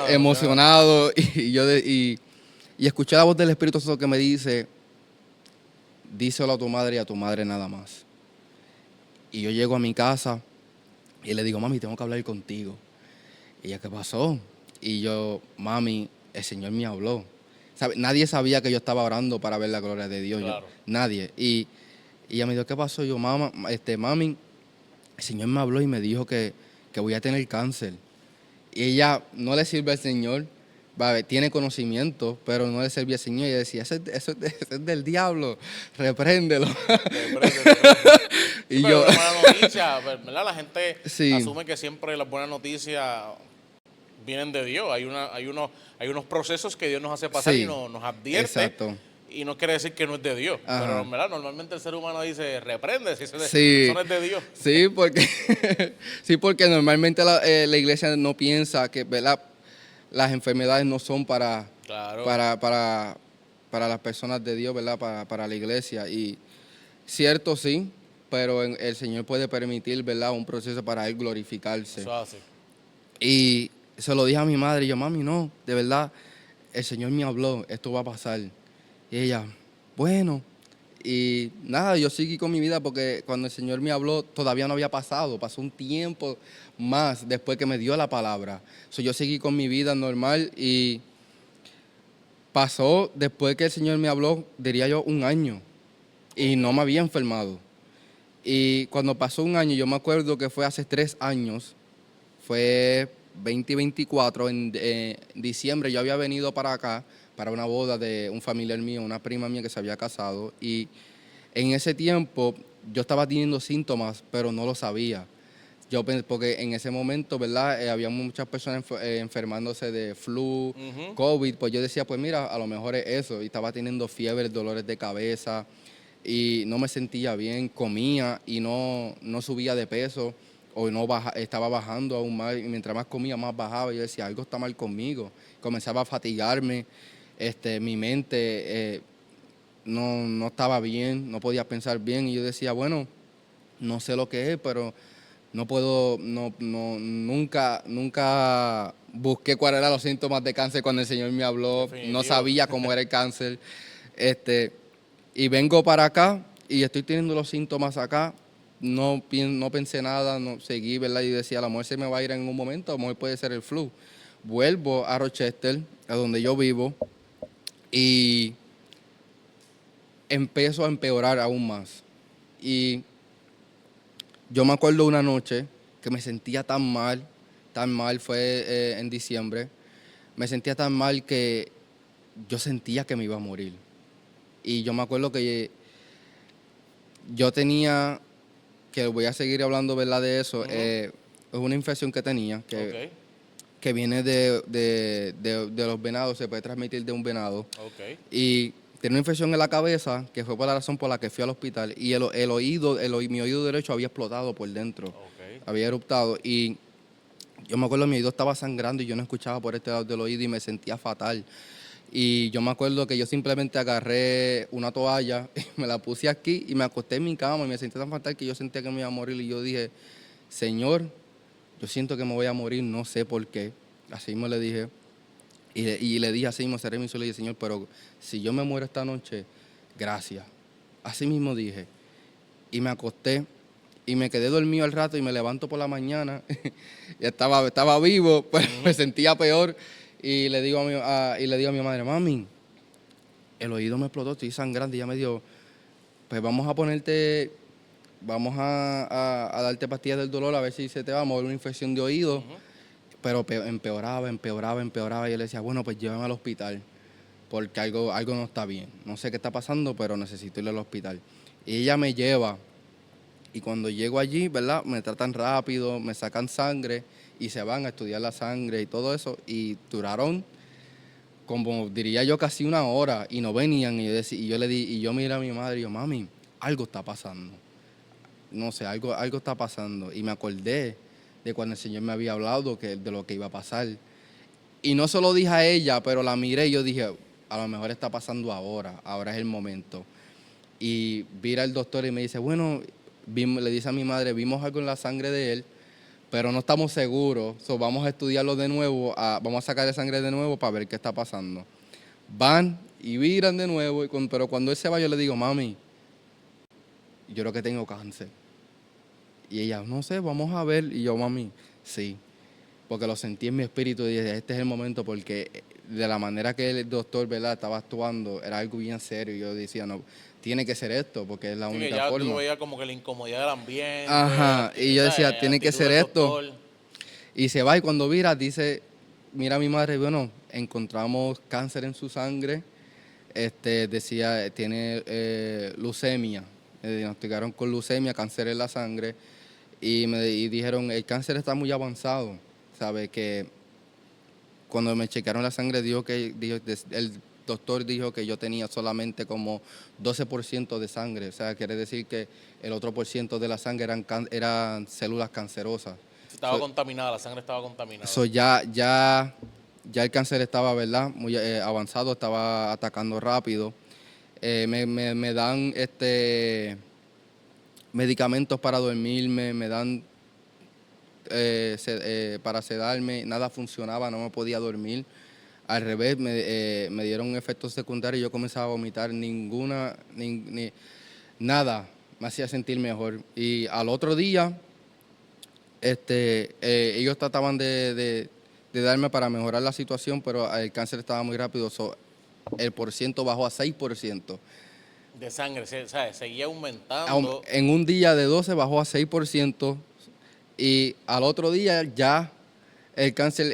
emocionado. Y escuché la voz del Espíritu Santo que me dice, díselo a tu madre y a tu madre nada más. Y yo llego a mi casa y le digo, mami, tengo que hablar contigo. Y ella, ¿qué pasó? Y yo, mami, el Señor me habló. Nadie sabía que yo estaba orando para ver la gloria de Dios. Claro. Nadie. Y ella me dijo, ¿qué pasó? Yo, mami, el Señor me habló y me dijo que voy a tener cáncer. Y ella no le sirve al Señor. Tiene conocimiento, pero no le servía al Señor. Y decía, eso es del diablo, repréndelo. Y yo, una buena noticia, ¿verdad? La gente asume que siempre las buenas noticias vienen de Dios. Hay unos procesos que Dios nos hace pasar y nos advierte. Exacto. Y no quiere decir que no es de Dios. Ajá. Pero ¿verdad? Normalmente el ser humano dice, reprende, si eso no es de Dios. Sí, porque normalmente la iglesia no piensa que, ¿verdad?, las enfermedades no son para las personas de Dios, ¿verdad? Para la iglesia. Y cierto, sí, pero el Señor puede permitir, ¿verdad?, un proceso para Él glorificarse. Eso hace. Y se lo dije a mi madre, y yo, mami, no, de verdad, el Señor me habló, esto va a pasar. Y ella, bueno, y nada, yo seguí con mi vida porque cuando el Señor me habló todavía no había pasado, pasó un tiempo más después que me dio la palabra. Yo seguí con mi vida normal y pasó después que el Señor me habló, diría yo, 1 año y no me había enfermado. Y cuando pasó 1 año, yo me acuerdo que fue hace 3 años, fue 2024, en diciembre yo había venido para acá para una boda de un familiar mío, una prima mía que se había casado, y en ese tiempo yo estaba teniendo síntomas, pero no lo sabía. Porque en ese momento, ¿verdad? Había muchas personas enfermándose de flu, COVID, pues yo decía, pues mira, a lo mejor es eso, y estaba teniendo fiebre, dolores de cabeza, y no me sentía bien, comía y no subía de peso, o estaba bajando aún más, y mientras más comía, más bajaba, y yo decía, algo está mal conmigo, comenzaba a fatigarme. Mi mente no estaba bien, no podía pensar bien y yo decía, bueno, no sé lo que es, pero no puedo, nunca busqué cuáles eran los síntomas de cáncer cuando el Señor me habló. Definitivo. No sabía cómo era el cáncer. Y vengo para acá y estoy teniendo los síntomas acá. No pensé nada, no seguí, ¿verdad? Y decía, a lo mejor se me va a ir en un momento, a lo mejor puede ser el flu. Vuelvo a Rochester, a donde yo vivo, y empezó a empeorar aún más. Y yo me acuerdo una noche que me sentía tan mal, fue en diciembre, me sentía tan mal que yo sentía que me iba a morir. Y yo me acuerdo que yo tenía, que voy a seguir hablando, ¿verdad?, de eso, es una infección que tenía, que viene de los venados, se puede transmitir de un venado. Y tenía una infección en la cabeza, que fue por la razón por la que fui al hospital, y mi oído derecho había explotado por dentro, había eruptado, y yo me acuerdo mi oído estaba sangrando y yo no escuchaba por este lado del oído y me sentía fatal. Y yo me acuerdo que yo simplemente agarré una toalla y me la puse aquí y me acosté en mi cama y me sentí tan fatal que yo sentía que me iba a morir y yo dije, Señor, yo siento que me voy a morir, no sé por qué. Así mismo le dije. Y le dije así mismo, cerré mis ojos y le dije, Señor, pero si yo me muero esta noche, gracias. Así mismo dije. Y me acosté y me quedé dormido al rato y me levanto por la mañana. Y estaba vivo, pero me sentía peor. Y le digo a mi madre, mami, el oído me explotó, estoy sangrando. Y ella me dijo, pues vamos a darte pastillas del dolor a ver si se te va a mover una infección de oído. Pero empeoraba. Y yo le decía, bueno, pues llévame al hospital, porque algo no está bien. No sé qué está pasando, pero necesito ir al hospital. Y ella me lleva, y cuando llego allí, ¿verdad? Me tratan rápido, me sacan sangre, y se van a estudiar la sangre y todo eso. Y duraron, como diría yo, casi una hora, y no venían. Y yo miré a mi madre y yo, mami, algo está pasando. No sé, algo está pasando. Y me acordé de cuando el Señor me había hablado de lo que iba a pasar. Y no se lo dije a ella, pero la miré y yo dije, a lo mejor está pasando ahora es el momento. Y vira el doctor y me dice, bueno, le dice a mi madre, vimos algo en la sangre de él, pero no estamos seguros, vamos a estudiarlo de nuevo, vamos a sacarle sangre de nuevo para ver qué está pasando. Van y viran de nuevo, pero cuando él se va yo le digo, mami, yo creo que tengo cáncer. Y ella, no sé, vamos a ver. Y yo, mami, sí. Porque lo sentí en mi espíritu y dije, este es el momento, porque de la manera que el doctor, ¿verdad?, estaba actuando, era algo bien serio. Y yo decía, no, tiene que ser esto, porque es la única ya forma. tú veías como que la incomodidad del ambiente. Ajá, y yo decía, tiene que ser esto. Doctor. Y se va y cuando mira a mi madre, bueno, encontramos cáncer en su sangre. Decía, tiene leucemia. Me diagnosticaron con leucemia, cáncer en la sangre. Y dijeron, el cáncer está muy avanzado. ¿Sabe? Que cuando me chequearon la sangre, el doctor dijo que yo tenía solamente como 12% de sangre. O sea, quiere decir que el otro por ciento de la sangre eran células cancerosas. Estaba contaminada, la sangre estaba contaminada. Eso ya el cáncer estaba, ¿verdad?, muy avanzado, estaba atacando rápido. Me dan medicamentos para dormirme, me dan para sedarme, nada funcionaba, no me podía dormir. Al revés, me dieron efectos secundarios y yo comenzaba a vomitar, nada me hacía sentir mejor. Y al otro día, ellos trataban de darme para mejorar la situación, pero el cáncer estaba muy rápido, el porciento bajó a 6%. De sangre, ¿sabes? Seguía aumentando. En un día de 12 bajó a 6%. Y al otro día ya el cáncer,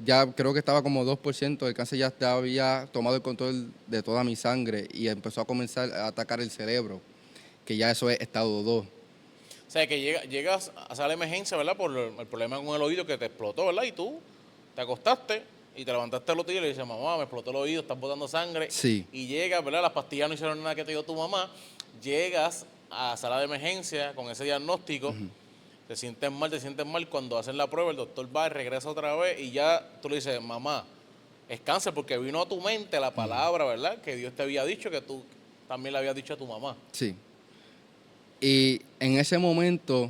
ya creo que estaba como 2%, el cáncer ya había tomado el control de toda mi sangre y empezó a comenzar a atacar el cerebro, que ya eso es estado 2. O sea, que llegas a la emergencia, ¿verdad? Por el problema con el oído que te explotó, ¿verdad? Y tú te acostaste y te levantaste el otro día y le dices, mamá, me explotó el oído, estás botando sangre. Sí. Y llegas, ¿verdad? Las pastillas no hicieron nada que te dio tu mamá. Llegas a sala de emergencia con ese diagnóstico. Te sientes mal, cuando hacen la prueba el doctor va y regresa otra vez y ya tú le dices, mamá, es cáncer porque vino a tu mente la palabra, ¿verdad? Que Dios te había dicho, que tú también le habías dicho a tu mamá. Sí. Y en ese momento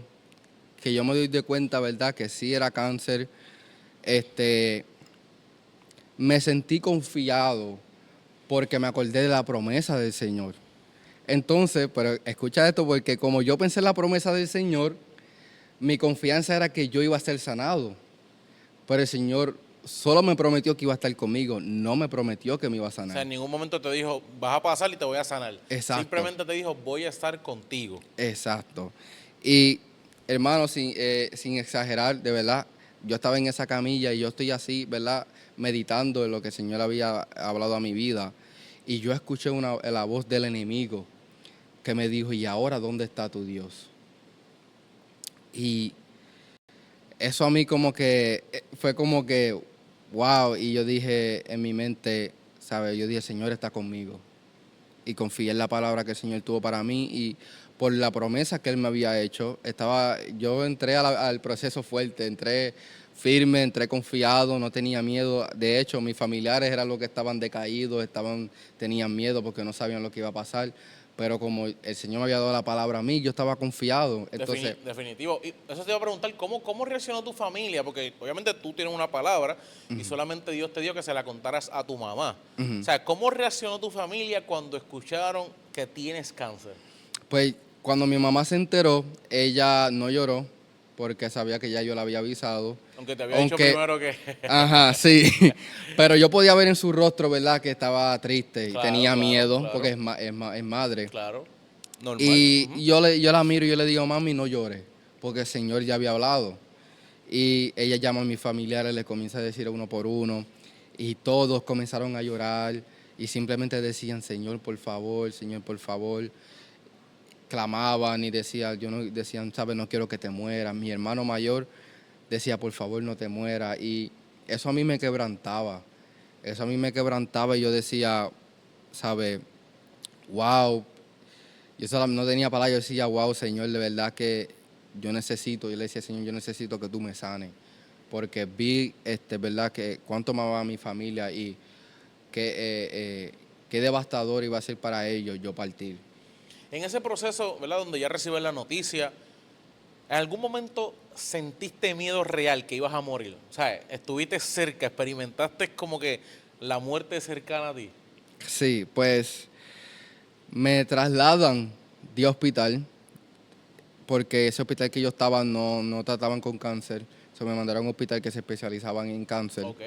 que yo me doy de cuenta, ¿verdad?, que sí era cáncer, me sentí confiado porque me acordé de la promesa del Señor. Entonces, pero escucha esto, porque como yo pensé en la promesa del Señor, mi confianza era que yo iba a ser sanado, pero el Señor solo me prometió que iba a estar conmigo, no me prometió que me iba a sanar. O sea, en ningún momento te dijo, vas a pasar y te voy a sanar. Exacto. Simplemente te dijo, voy a estar contigo. Exacto. Y, hermano, sin exagerar, de verdad, yo estaba en esa camilla y yo estoy así, ¿verdad?, meditando en lo que el Señor había hablado a mi vida. Y yo escuché la voz del enemigo que me dijo, ¿y ahora dónde está tu Dios? Y eso a mí como que fue como que, wow, y yo dije en mi mente, ¿sabes? Yo dije, el Señor está conmigo. Y confié en la palabra que el Señor tuvo para mí y por la promesa que Él me había hecho, yo entré al proceso fuerte, entré firme, entré confiado, no tenía miedo. De hecho, mis familiares eran los que estaban decaídos, tenían miedo porque no sabían lo que iba a pasar. Pero como el Señor me había dado la palabra a mí, yo estaba confiado. Entonces, Definitivo. Y eso te iba a preguntar, ¿cómo reaccionó tu familia? Porque obviamente tú tienes una palabra y solamente Dios te dio que se la contaras a tu mamá. O sea, ¿cómo reaccionó tu familia cuando escucharon que tienes cáncer? pues cuando mi mamá se enteró, ella no lloró, porque sabía que ya yo le había avisado. Aunque te había dicho primero que... Ajá, sí. Pero yo podía ver en su rostro, ¿verdad?, que estaba triste y Claro, tenía claro, miedo, claro. porque es madre. Claro, normal. Y yo la miro y yo le digo, mami, no llores, porque el Señor ya había hablado. Y ella llama a mis familiares, le comienza a decir uno por uno, y todos comenzaron a llorar y simplemente decían, Señor, por favor, Señor, por favor. Clamaban y decían, sabes, no quiero que te mueras. Mi hermano mayor decía, por favor, no te mueras. Y eso a mí me quebrantaba. Eso a mí me quebrantaba y yo decía, sabes, wow. No tenía palabras, yo decía, wow, Señor, de verdad que yo le decía, Señor, yo necesito que tú me sanes. Porque vi, verdad, que cuánto amaba a mi familia y qué devastador iba a ser para ellos yo partir. En ese proceso, ¿verdad? Donde ya recibes la noticia, ¿en algún momento sentiste miedo real que ibas a morir? O sea, estuviste cerca, experimentaste como que la muerte cercana a ti. Sí, pues me trasladan de hospital, porque ese hospital que yo estaba no trataban con cáncer. Me mandaron a un hospital que se especializaban en cáncer. Ok.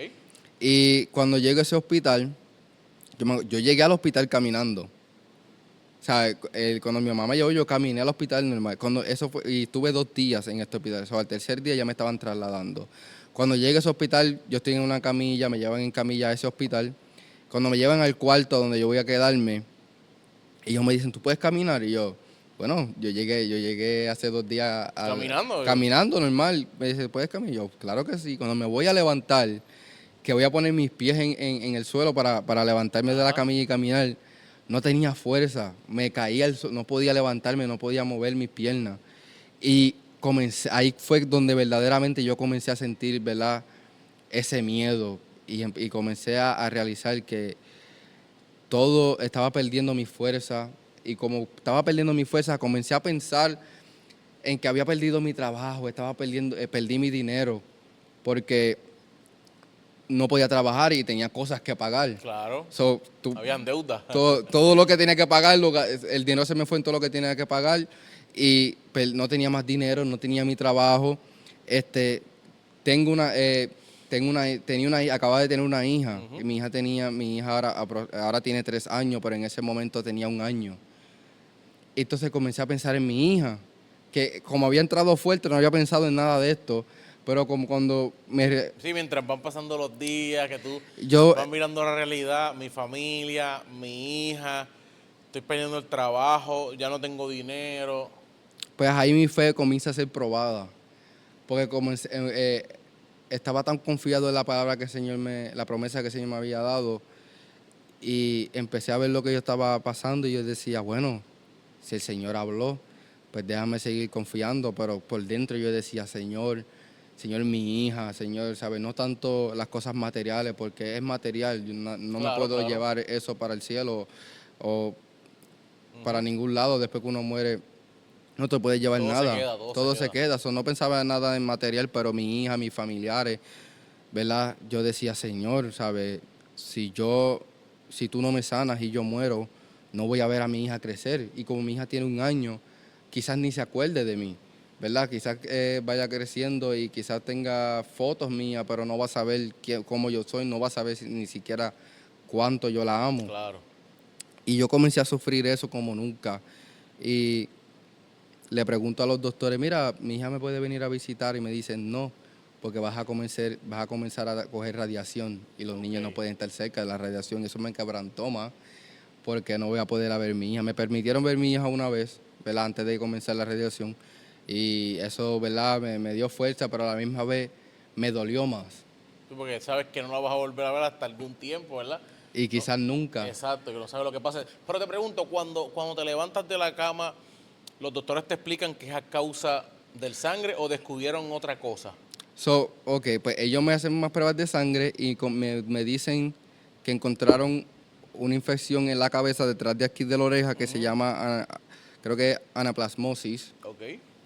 Y cuando llegué a ese hospital, yo llegué al hospital caminando. O sea, cuando mi mamá me llevó, yo caminé al hospital normal. Y estuve 2 días en este hospital. O sea, al tercer día ya me estaban trasladando. Cuando llegué a ese hospital, yo estoy en una camilla, me llevan en camilla a ese hospital. Cuando me llevan al cuarto donde yo voy a quedarme, ellos me dicen, ¿tú puedes caminar? Y yo, bueno, yo llegué hace 2 días Caminando. caminando normal. Me dice, ¿puedes caminar? Y yo, claro que sí. Cuando me voy a levantar, que voy a poner mis pies en el suelo para levantarme de la camilla y caminar, no tenía fuerza. Me caía, no podía levantarme, no podía mover mis piernas. Y ahí fue donde verdaderamente yo comencé a sentir, ¿verdad?, ese miedo. Y comencé a realizar que todo estaba perdiendo mi fuerza. Y como estaba perdiendo mi fuerza, comencé a pensar en que había perdido mi trabajo, perdí mi dinero, porque no podía trabajar y tenía cosas que pagar. Claro. So, Habían deudas. todo lo que tenía que pagar, el dinero se me fue en todo lo que tenía que pagar y no tenía más dinero, no tenía mi trabajo. Acababa de tener una hija. Y mi hija ahora tiene 3 años, pero en ese momento tenía 1 año. Entonces comencé a pensar en mi hija, que como había entrado fuerte, no había pensado en nada de esto, pero como cuando Sí, mientras van pasando los días, que tú yo vas mirando la realidad, mi familia, mi hija, estoy perdiendo el trabajo, ya no tengo dinero. pues ahí mi fe comienza a ser probada, porque estaba tan confiado en la palabra que la promesa que el Señor me había dado, y empecé a ver lo que yo estaba pasando y yo decía, bueno, si el Señor habló, pues déjame seguir confiando, pero por dentro yo decía, Señor, mi hija, Señor, ¿sabes? No tanto las cosas materiales, porque es material, yo no me puedo llevar eso para el cielo o para ningún lado. Después que uno muere, no te puedes llevar nada. Todo se queda. No pensaba en nada en material, pero mi hija, mis familiares, ¿verdad? Yo decía, Señor, ¿sabes? Si tú no me sanas y yo muero, no voy a ver a mi hija crecer. Y como mi hija tiene 1 año, quizás ni se acuerde de mí, ¿verdad? Quizás vaya creciendo y quizás tenga fotos mías, pero no va a saber cómo yo soy, no va a saber ni siquiera cuánto yo la amo. Claro. Y yo comencé a sufrir eso como nunca. Y le pregunto a los doctores, mira, mi hija me puede venir a visitar, y me dicen no, porque vas a comenzar a coger radiación y los niños no pueden estar cerca de la radiación. Eso me quebrantó más, porque no voy a poder ver a mi hija. Me permitieron ver a mi hija una vez, ¿verdad?, antes de comenzar la radiación, y eso, ¿verdad?, me dio fuerza, pero a la misma vez me dolió más. Sí, porque sabes que no la vas a volver a ver hasta algún tiempo, ¿verdad? Y quizás nunca. Exacto, que no sabes lo que pasa. Pero te pregunto, cuando te levantas de la cama, ¿los doctores te explican que es a causa del sangre o descubrieron otra cosa? Pues ellos me hacen más pruebas de sangre y me dicen que encontraron una infección en la cabeza detrás de aquí de la oreja que se llama, creo que es anaplasmosis. Ok.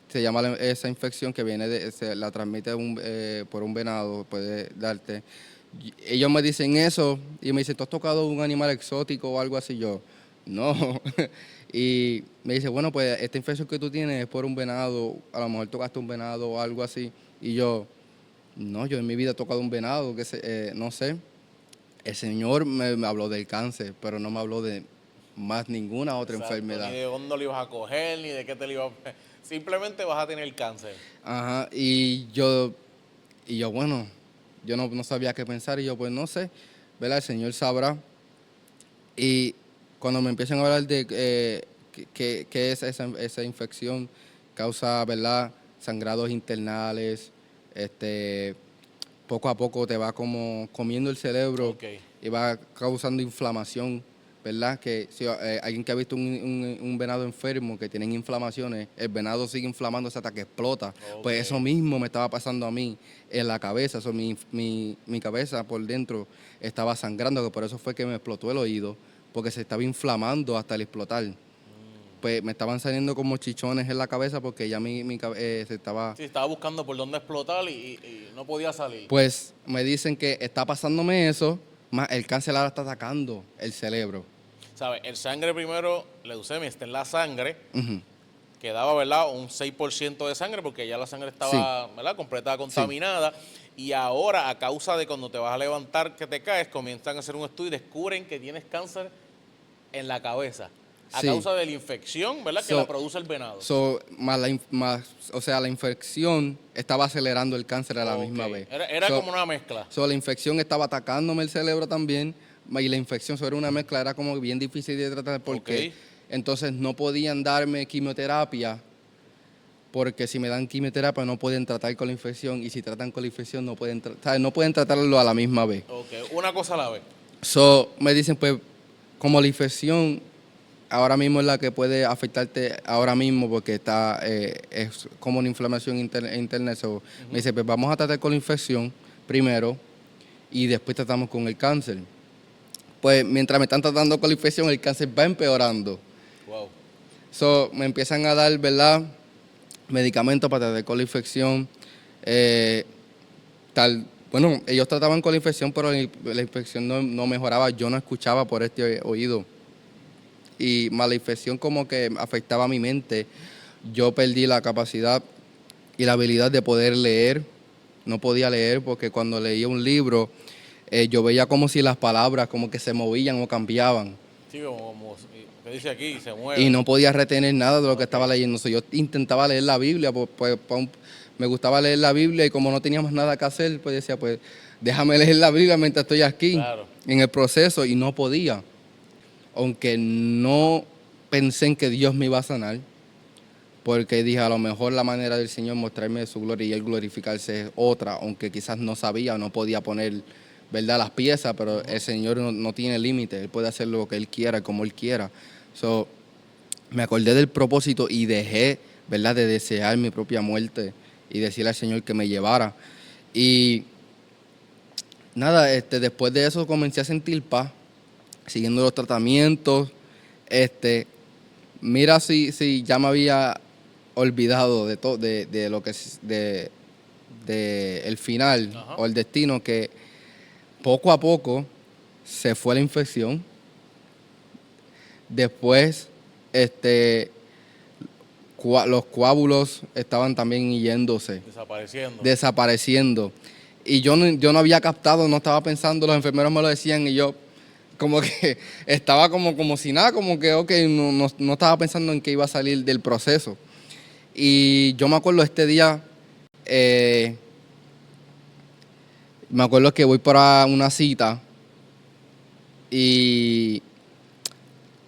Se llama esa infección que la transmite por un venado, puede darte. Ellos me dicen eso y me dicen, ¿tú has tocado un animal exótico o algo así? Yo, no. Y me dice, bueno, pues esta infección que tú tienes es por un venado, a lo mejor tocaste un venado o algo así. Y yo, no, yo en mi vida he tocado un venado, no sé. El Señor me habló del cáncer, pero no me habló de más ninguna otra Exacto, enfermedad. ni de dónde lo ibas a coger, ni de qué te lo ibas a... Simplemente vas a tener cáncer. Ajá, y yo bueno, yo no sabía qué pensar y yo pues no sé, ¿verdad? El Señor sabrá. Y cuando me empiezan a hablar de qué es esa infección, causa, ¿verdad? Sangrados internales, poco a poco te va como comiendo el cerebro Ok. y va causando inflamación, ¿verdad? Que si alguien que ha visto un venado enfermo que tienen inflamaciones, el venado sigue inflamándose hasta que explota. Pues Ok. eso mismo me estaba pasando a mí en la cabeza, mi cabeza por dentro estaba sangrando, que por eso fue que me explotó el oído, porque se estaba inflamando hasta el explotar. Pues me estaban saliendo como chichones en la cabeza porque ya se estaba... Sí, estaba buscando por dónde explotar y no podía salir. Pues me dicen que está pasándome eso, más el cáncer ahora está atacando el cerebro. ¿Sabes? El sangre primero, la leucemia está en la sangre, Ujú. quedaba, ¿verdad? Un 6% de sangre porque ya la sangre Sí, estaba, ¿verdad? Completa sí, contaminada. Y ahora, a causa de cuando te vas a levantar que te caes, comienzan a hacer un estudio y descubren que tienes cáncer en la cabeza. A sí. causa de la infección, ¿verdad? Que la produce el venado. O sea, la infección estaba acelerando el cáncer a la Ok. misma vez. Era como una mezcla. La infección estaba atacándome el cerebro también, y la infección era una mezcla, era como bien difícil de tratar porque Ok. entonces no podían darme quimioterapia, porque si me dan quimioterapia no pueden tratar con la infección, y si tratan con la infección no pueden tratarlo a la misma vez. Ok. Una cosa a la vez. Me dicen, pues, como la infección ahora mismo es la que puede afectarte ahora mismo porque es como una inflamación interna. Me dice, pues vamos a tratar con la infección primero y después tratamos con el cáncer. Pues mientras me están tratando con la infección, el cáncer va empeorando. Wow. Me empiezan a dar, ¿verdad?, medicamentos para tratar con la infección. Bueno, ellos trataban con la infección, pero la infección no mejoraba. Yo no escuchaba por este oído. Y más la infección como que afectaba a mi mente. Yo perdí la capacidad y la habilidad de poder leer. No podía leer porque cuando leía un libro, yo veía como si las palabras como que se movían o cambiaban. Sí, como que dice aquí, se Y mueve. no podía retener nada de lo que Ok. estaba leyendo. Yo intentaba leer la Biblia, me gustaba leer la Biblia y como no teníamos nada que hacer, pues decía, pues déjame leer la Biblia mientras estoy aquí Claro. en el proceso y no podía. Aunque no pensé en que Dios me iba a sanar, porque dije, a lo mejor la manera del Señor mostrarme su gloria y Él glorificarse es otra, aunque quizás no sabía o no podía poner, ¿verdad?, las piezas, pero el Señor no tiene límite, Él puede hacer lo que Él quiera, como Él quiera. Me acordé del propósito y dejé, ¿verdad?, de desear mi propia muerte y decirle al Señor que me llevara. Y nada, después de eso comencé a sentir paz, siguiendo los tratamientos. Mira si ya me había olvidado de todo, de lo que es de el final. Ajá. O el destino, que poco a poco se fue la infección. Después, los coágulos estaban también yéndose, Desapareciendo. desapareciendo. Y yo no había captado, no estaba pensando, los enfermeros me lo decían y yo como que estaba como si nada, como que ok, no estaba pensando en que iba a salir del proceso. Y yo me acuerdo este día, me acuerdo que voy para una cita y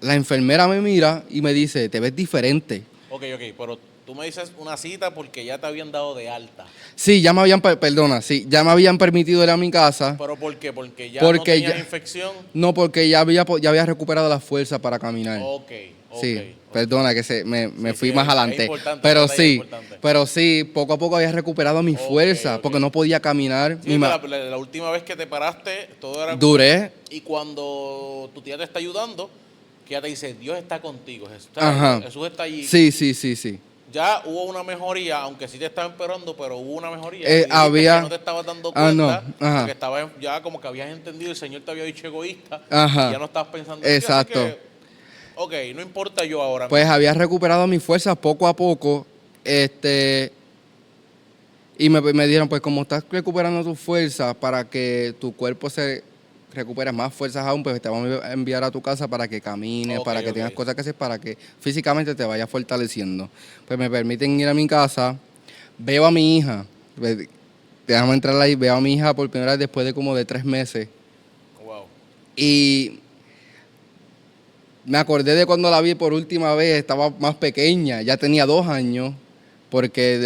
la enfermera me mira y me dice, te ves diferente. Ok, pero tú me dices una cita porque ya te habían dado de alta. Sí, ya me habían permitido ir a mi casa. ¿Pero por qué? Porque ya no Porque tenías ya, infección. no, porque ya había recuperado la fuerza para caminar. Ok. Sí, perdona que me Sí, fui más es adelante. importante, ese Pero detalle es sí, importante. pero sí, poco a poco había recuperado mi fuerza, porque no podía caminar. Sí, la última vez que te paraste, todo era... Duré. Y cuando tu tía te está ayudando, que ella te dice, Dios está contigo, Ajá. Jesús está allí. Sí. Ya hubo una mejoría, aunque sí te estaba empeorando, pero hubo una mejoría. Y dijiste Había. que no te estabas dando No. cuenta, Ajá. porque estabas ya como que habías entendido, el Señor te había dicho egoísta, y Ajá. ya no estabas pensando en ti. Así Exacto. que Ok, no importa yo ahora Pues mismo. había recuperado mis fuerzas poco a poco. Y me dijeron, pues como estás recuperando tus fuerzas para que tu cuerpo se recupere más fuerzas aún, pues te vamos a enviar a tu casa para que camines, Ok, para que ok. tengas cosas que hacer, para que físicamente te vayas fortaleciendo. Pues me permiten ir a mi casa, veo a mi hija, déjame entrar ahí, veo a mi hija por primera vez después de como de 3 meses. Wow. Y me acordé de cuando la vi por última vez, estaba más pequeña, ya tenía 2 años, porque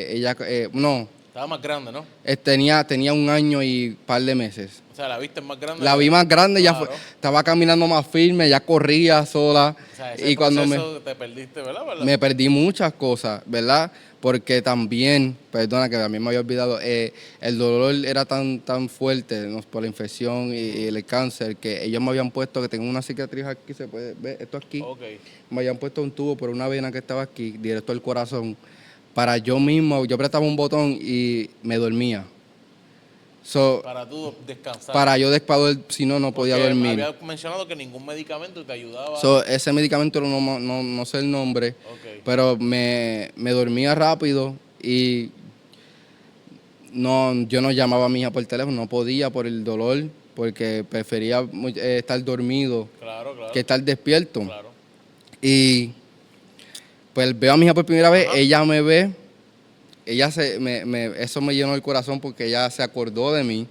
ella, no, Estaba más grande, ¿no? tenía 1 año y par de meses. O sea, la viste más grande. La vi más grande, Claro. estaba caminando más firme, ya corría sola. O sea, ese Y cuando proceso te perdiste, ¿verdad? ¿Verdad? me perdí muchas cosas, ¿verdad? Porque también, perdona que también me había olvidado, el dolor era tan fuerte, ¿no?, por la infección y el cáncer, que ellos me habían puesto, que tengo una cicatriz aquí, se puede ver, esto aquí, Ok. me habían puesto un tubo por una vena que estaba aquí, directo al corazón, para yo mismo, yo apretaba un botón y me dormía. So, Para tú descansar. para yo poder, si no, no podía Porque dormir. había mencionado que ningún medicamento te ayudaba. Ese medicamento no sé el nombre, Ok. pero me dormía rápido y no, yo no llamaba a mi hija por teléfono, no podía por el dolor, porque prefería estar dormido Claro, claro. que estar despierto. Claro. Y pues veo a mi hija por primera vez, Ajá. ella me ve, eso me llenó el corazón porque ella se acordó de mí.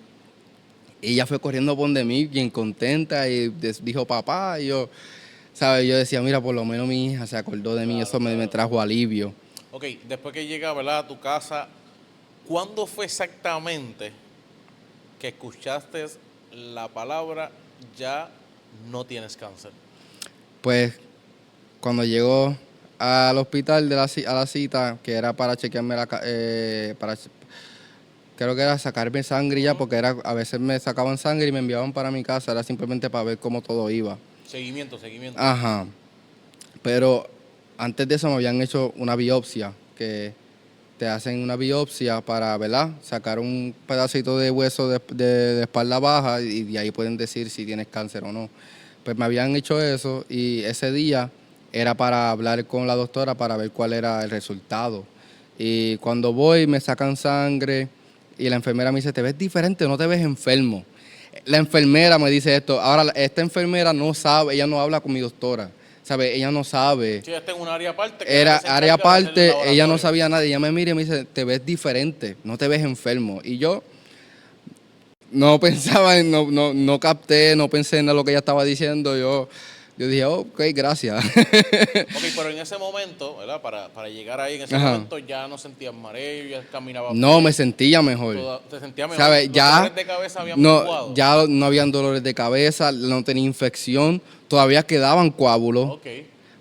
Ella fue corriendo por de mí bien contenta y dijo papá, y yo, ¿sabes? Yo decía, mira, por lo menos mi hija se acordó de mí, Claro, eso me claro. trajo alivio. Ok, después que llega, ¿verdad?, a tu casa, ¿cuándo fue exactamente que escuchaste la palabra ya no tienes cáncer? Pues cuando llegó al hospital a la cita, que era para chequearme creo que era sacarme sangre ya, porque a veces me sacaban sangre y me enviaban para mi casa, era simplemente para ver cómo todo iba. Seguimiento, seguimiento. Ajá. Pero antes de eso me habían hecho una biopsia, que te hacen una biopsia para, ¿verdad?, sacar un pedacito de hueso de espalda baja y de ahí pueden decir si tienes cáncer o no. Pues me habían hecho eso y ese día era para hablar con la doctora para ver cuál era el resultado. Y cuando voy me sacan sangre y la enfermera me dice, te ves diferente, no te ves enfermo. La enfermera me dice esto. Ahora, esta enfermera no sabe, ella no habla con mi doctora, ¿sabe? Ella no sabe. Sí, ya está en un área aparte. Que es la Era que se área encarga de hacer el aparte, ella no laboratorio. sabía nada. Ella me mira y me dice, te ves diferente, no te ves enfermo. Y yo no pensaba, no capté, no pensé en lo que ella estaba diciendo. Yo dije, oh, ok, gracias. Ok, pero en ese momento, ¿verdad? Para llegar ahí, en ese Ajá. momento ya no sentías mareo, ya caminabas No, bien. me sentía mejor. Te sentías mejor. ¿Sabes? Los Ya dolores de cabeza habían no, menguado. ya no habían dolores de cabeza, no tenía infección, todavía quedaban coágulos. Ok.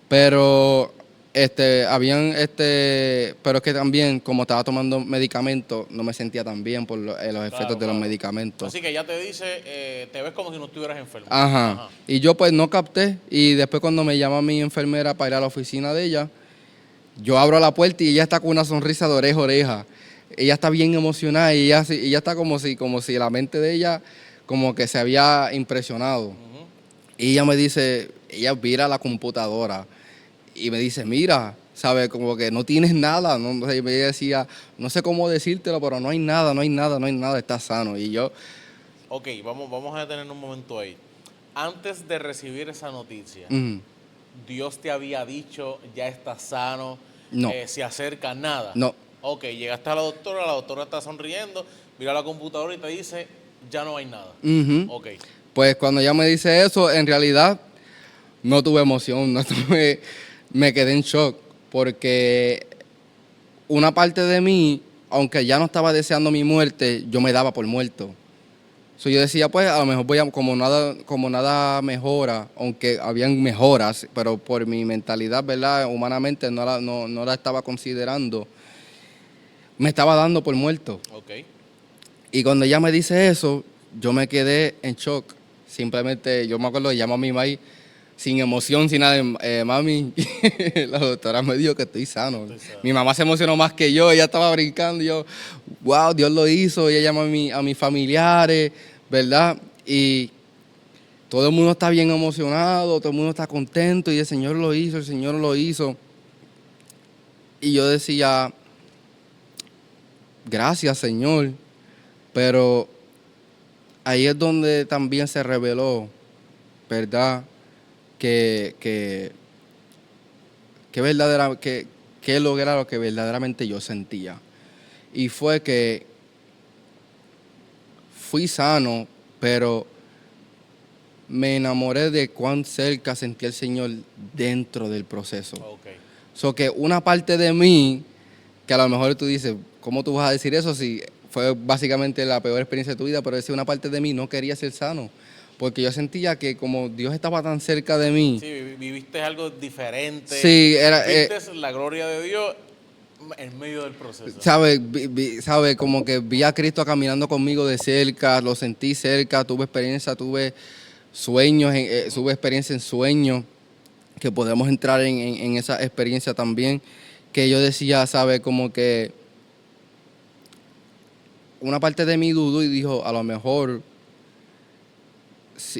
Pero pero es que también como estaba tomando medicamentos, no me sentía tan bien por los efectos Claro, de los claro. medicamentos. Así que ya te dice, te ves como si no estuvieras enfermo. Ajá. Y yo pues no capté y después cuando me llama mi enfermera para ir a la oficina de ella, yo abro la puerta y ella está con una sonrisa de oreja a oreja. Ella está bien emocionada y ella está como si la mente de ella como que se había impresionado. Ujú. Y ella me dice, ella mira la computadora y me dice, mira, ¿sabes? Como que no tienes nada. ¿No? O sea, y me decía, no sé cómo decírtelo, pero no hay nada, estás sano. Y yo, Ok, vamos a detener un momento ahí. Antes de recibir esa noticia, "Ujú, Dios te había dicho, ya estás sano, no, se acerca nada. no. Ok, llegaste a la doctora está sonriendo, mira la computadora y te dice, ya no hay nada. Ujú". Ok, Pues cuando ella me dice eso, en realidad no tuve emoción, me quedé en shock, porque una parte de mí, aunque ya no estaba deseando mi muerte, yo me daba por muerto. So, yo decía, pues a lo mejor como nada mejora, aunque habían mejoras, pero por mi mentalidad, ¿verdad? Humanamente no la estaba considerando, me estaba dando por muerto. ok. Y cuando ella me dice eso, yo me quedé en shock. Simplemente, yo me acuerdo, llamo a mi mamá sin emoción, sin nada, mami, la doctora me dijo que estoy sano. Estoy sano. Mi mamá se emocionó más que yo, ella estaba brincando, y yo, wow, Dios lo hizo, y ella llamó a mis familiares, ¿verdad? Y todo el mundo está bien emocionado, todo el mundo está contento y el Señor lo hizo, el Señor lo hizo. Y yo decía, gracias Señor, pero ahí es donde también se reveló, ¿verdad? Que lo era lo que verdaderamente yo sentía. Y fue que fui sano, pero me enamoré de cuán cerca sentí el Señor dentro del proceso. Okay. So que una parte de mí, que a lo mejor tú dices, ¿cómo tú vas a decir eso si fue básicamente la peor experiencia de tu vida? Pero decía, una parte de mí no quería ser sano, porque yo sentía que como Dios estaba tan cerca de mí. Sí, viviste algo diferente. Sí, era... viste la gloria de Dios en medio del proceso. ¿Sabe? Como que vi a Cristo caminando conmigo de cerca, lo sentí cerca, tuve experiencia, tuve sueños, tuve experiencia en sueños, que podemos entrar en esa experiencia también, que yo decía, ¿sabe? Como que una parte de mí dudó y dijo, a lo mejor,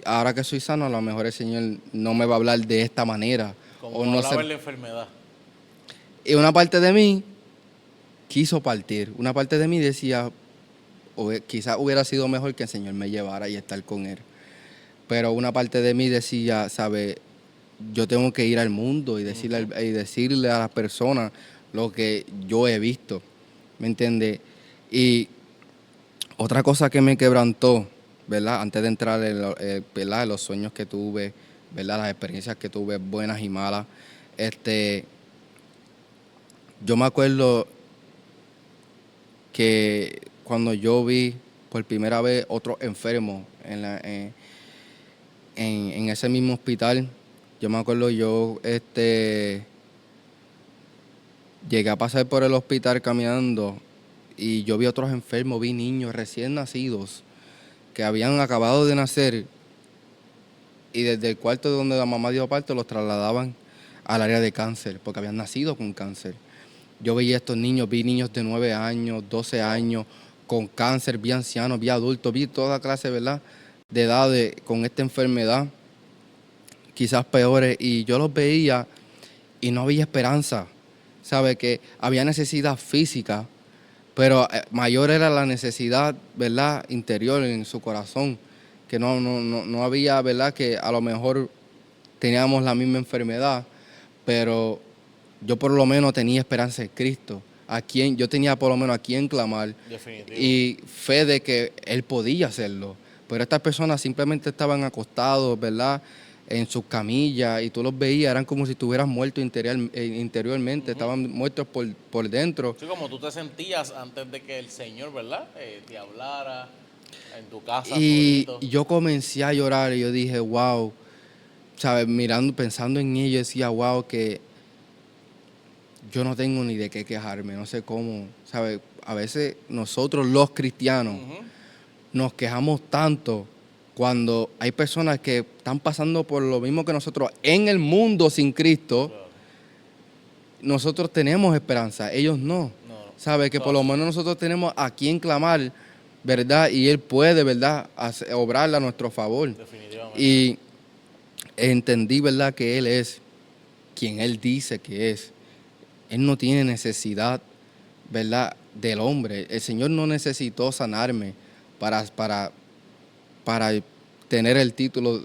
ahora que soy sano, a lo mejor el Señor no me va a hablar de esta manera. Como o no hablaba en la enfermedad. Y una parte de mí quiso partir. Una parte de mí decía, quizás hubiera sido mejor que el Señor me llevara y estar con Él. Pero una parte de mí decía, ¿sabe? Yo tengo que ir al mundo y decirle a las personas lo que yo he visto. ¿Me entiendes? Y otra cosa que me quebrantó, ¿verdad? Antes de entrar ¿verdad? En los sueños que tuve, ¿verdad? Las experiencias que tuve, buenas y malas. Yo me acuerdo que cuando yo vi por primera vez otro enfermo en ese mismo hospital, yo me acuerdo llegué a pasar por el hospital caminando y yo vi otros enfermos, vi niños recién nacidos que habían acabado de nacer y desde el cuarto donde la mamá dio parto los trasladaban al área de cáncer porque habían nacido con cáncer. Yo veía estos niños, vi niños de 9 años, 12 años, con cáncer, vi ancianos, vi adultos, vi toda clase, ¿verdad?, de edad con esta enfermedad, quizás peores, y yo los veía y no había esperanza. ¿Sabe? Que había necesidad física, pero mayor era la necesidad, ¿verdad?, interior en su corazón, que no había, ¿verdad?, que a lo mejor teníamos la misma enfermedad, pero yo por lo menos tenía esperanza en Cristo, yo tenía por lo menos a quien clamar. Definitivo. Y fe de que Él podía hacerlo. Pero estas personas simplemente estaban acostados, ¿verdad?, en sus camillas, y tú los veías, eran como si estuvieran muertos interiormente, estaban muertos por dentro. Sí, como tú te sentías antes de que el Señor, ¿verdad?, te hablara en tu casa Y solito. yo comencé a llorar y yo dije, wow, ¿sabes? Pensando en ello, decía, wow, que yo no tengo ni de qué quejarme, no sé cómo, ¿sabes? A veces nosotros los cristianos nos quejamos tanto cuando hay personas que están pasando por lo mismo que nosotros en el mundo sin Cristo. Claro. Nosotros tenemos esperanza, ellos no. ¿Sabes? Que por lo menos nosotros tenemos a quien clamar, ¿verdad? Y Él puede, ¿verdad?, obrarla a nuestro favor. Definitivamente. Y entendí, ¿verdad?, que Él es quien Él dice que es. Él no tiene necesidad, ¿verdad?, del hombre. El Señor no necesitó sanarme para tener el título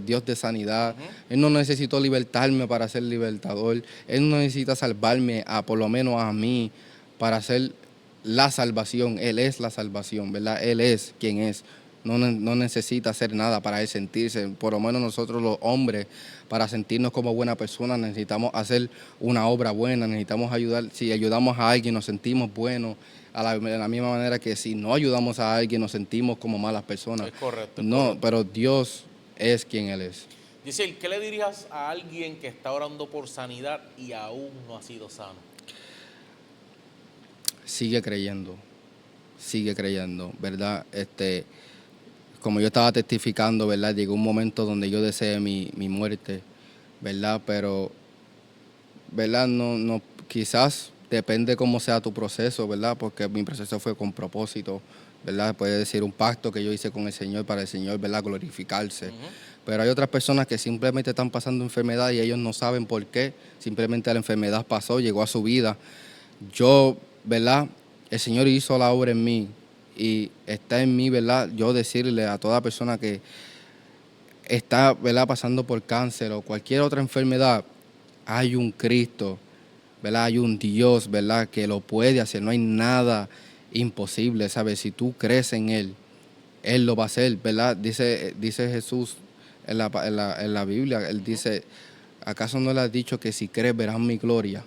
Dios de sanidad. Él no necesitó libertarme para ser libertador. Él no necesita salvarme, por lo menos a mí, para ser la salvación. Él es la salvación, ¿verdad? Él es quien es. No necesita hacer nada para Él sentirse. Por lo menos nosotros los hombres, para sentirnos como buena persona, necesitamos hacer una obra buena, necesitamos ayudar. Si ayudamos a alguien, nos sentimos buenos. De la misma manera que si no ayudamos a alguien, nos sentimos como malas personas. Es correcto. No, pero Dios es quien Él es. Dice, ¿qué le dirías a alguien que está orando por sanidad y aún no ha sido sano? Sigue creyendo, ¿verdad? Como yo estaba testificando, ¿verdad?, llegó un momento donde yo deseé mi muerte, ¿verdad? Pero, ¿verdad? No, quizás depende cómo sea tu proceso, ¿verdad? Porque mi proceso fue con propósito, ¿verdad? Puede decir un pacto que yo hice con el Señor para el Señor, ¿verdad?, glorificarse. Pero hay otras personas que simplemente están pasando enfermedad y ellos no saben por qué. Simplemente la enfermedad pasó, llegó a su vida. Yo, ¿verdad? El Señor hizo la obra en mí y está en mí, ¿verdad? Yo decirle a toda persona que está, ¿verdad?, pasando por cáncer o cualquier otra enfermedad, hay un Cristo, ¿verdad? Hay un Dios, ¿verdad?, que lo puede hacer. No hay nada imposible, ¿sabes? Si tú crees en Él lo va a hacer, ¿verdad? Dice Jesús en la Biblia, Él dice, ¿acaso no le has dicho que si crees verás mi gloria?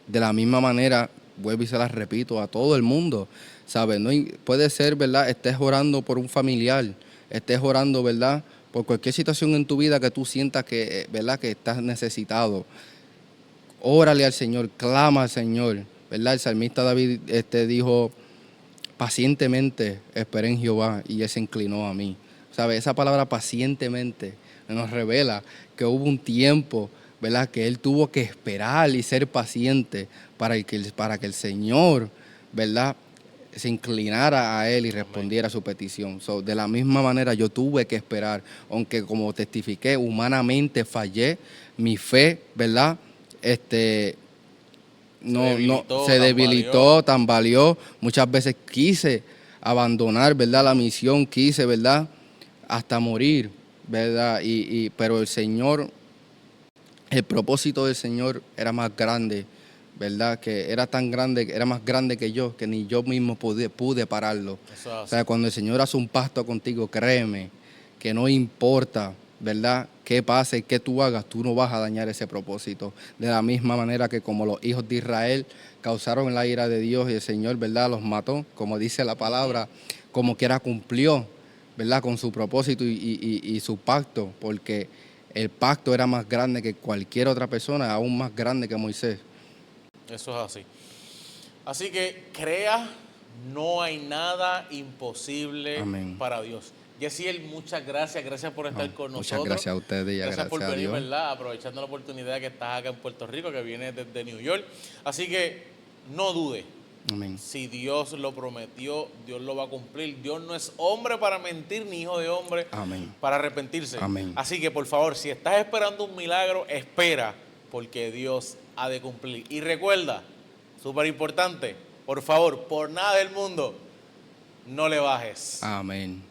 De la misma manera, vuelvo y se las repito a todo el mundo, ¿sabes? No puede ser, ¿verdad? Estés orando por un familiar, estés orando, ¿verdad?, por cualquier situación en tu vida que tú sientas que, ¿verdad?, que estás necesitado. Órale al Señor, clama al Señor, ¿verdad? El salmista David dijo, pacientemente esperé en Jehová y Él se inclinó a mí. ¿Sabes? Esa palabra pacientemente nos revela que hubo un tiempo, ¿verdad?, que Él tuvo que esperar y ser paciente para que el Señor, ¿verdad?, se inclinara a Él y respondiera a su petición. De la misma manera yo tuve que esperar, aunque como testifiqué, humanamente fallé, mi fe, ¿verdad?, se debilitó, tambaleó. Muchas veces quise abandonar, ¿verdad?, la misión, quise, ¿verdad?, hasta morir, ¿verdad? Pero el Señor, el propósito del Señor era más grande, ¿verdad? Que era tan grande, era más grande que yo, que ni yo mismo pude pararlo. O sea, cuando el Señor hace un pacto contigo, créeme, que no importa, ¿verdad?, qué pase, qué tú hagas, tú no vas a dañar ese propósito. De la misma manera que como los hijos de Israel causaron la ira de Dios y el Señor, ¿verdad?, los mató, como dice la palabra, como quiera cumplió, ¿verdad?, con su propósito y su pacto, porque el pacto era más grande que cualquier otra persona, aún más grande que Moisés. Eso es así. Así que crea, no hay nada imposible Amén. para Dios. Yesiel, muchas gracias por estar con nosotros. Muchas gracias a ustedes y gracias por a venir, Dios. ¿verdad? Aprovechando la oportunidad que estás acá en Puerto Rico, que vienes desde New York. Así que no dude. Amén. Si Dios lo prometió, Dios lo va a cumplir. Dios no es hombre para mentir, ni hijo de hombre Amén. para arrepentirse. Amén. Así que, por favor, si estás esperando un milagro, espera, porque Dios ha de cumplir. Y recuerda, súper importante, por favor, por nada del mundo, no le bajes. Amén.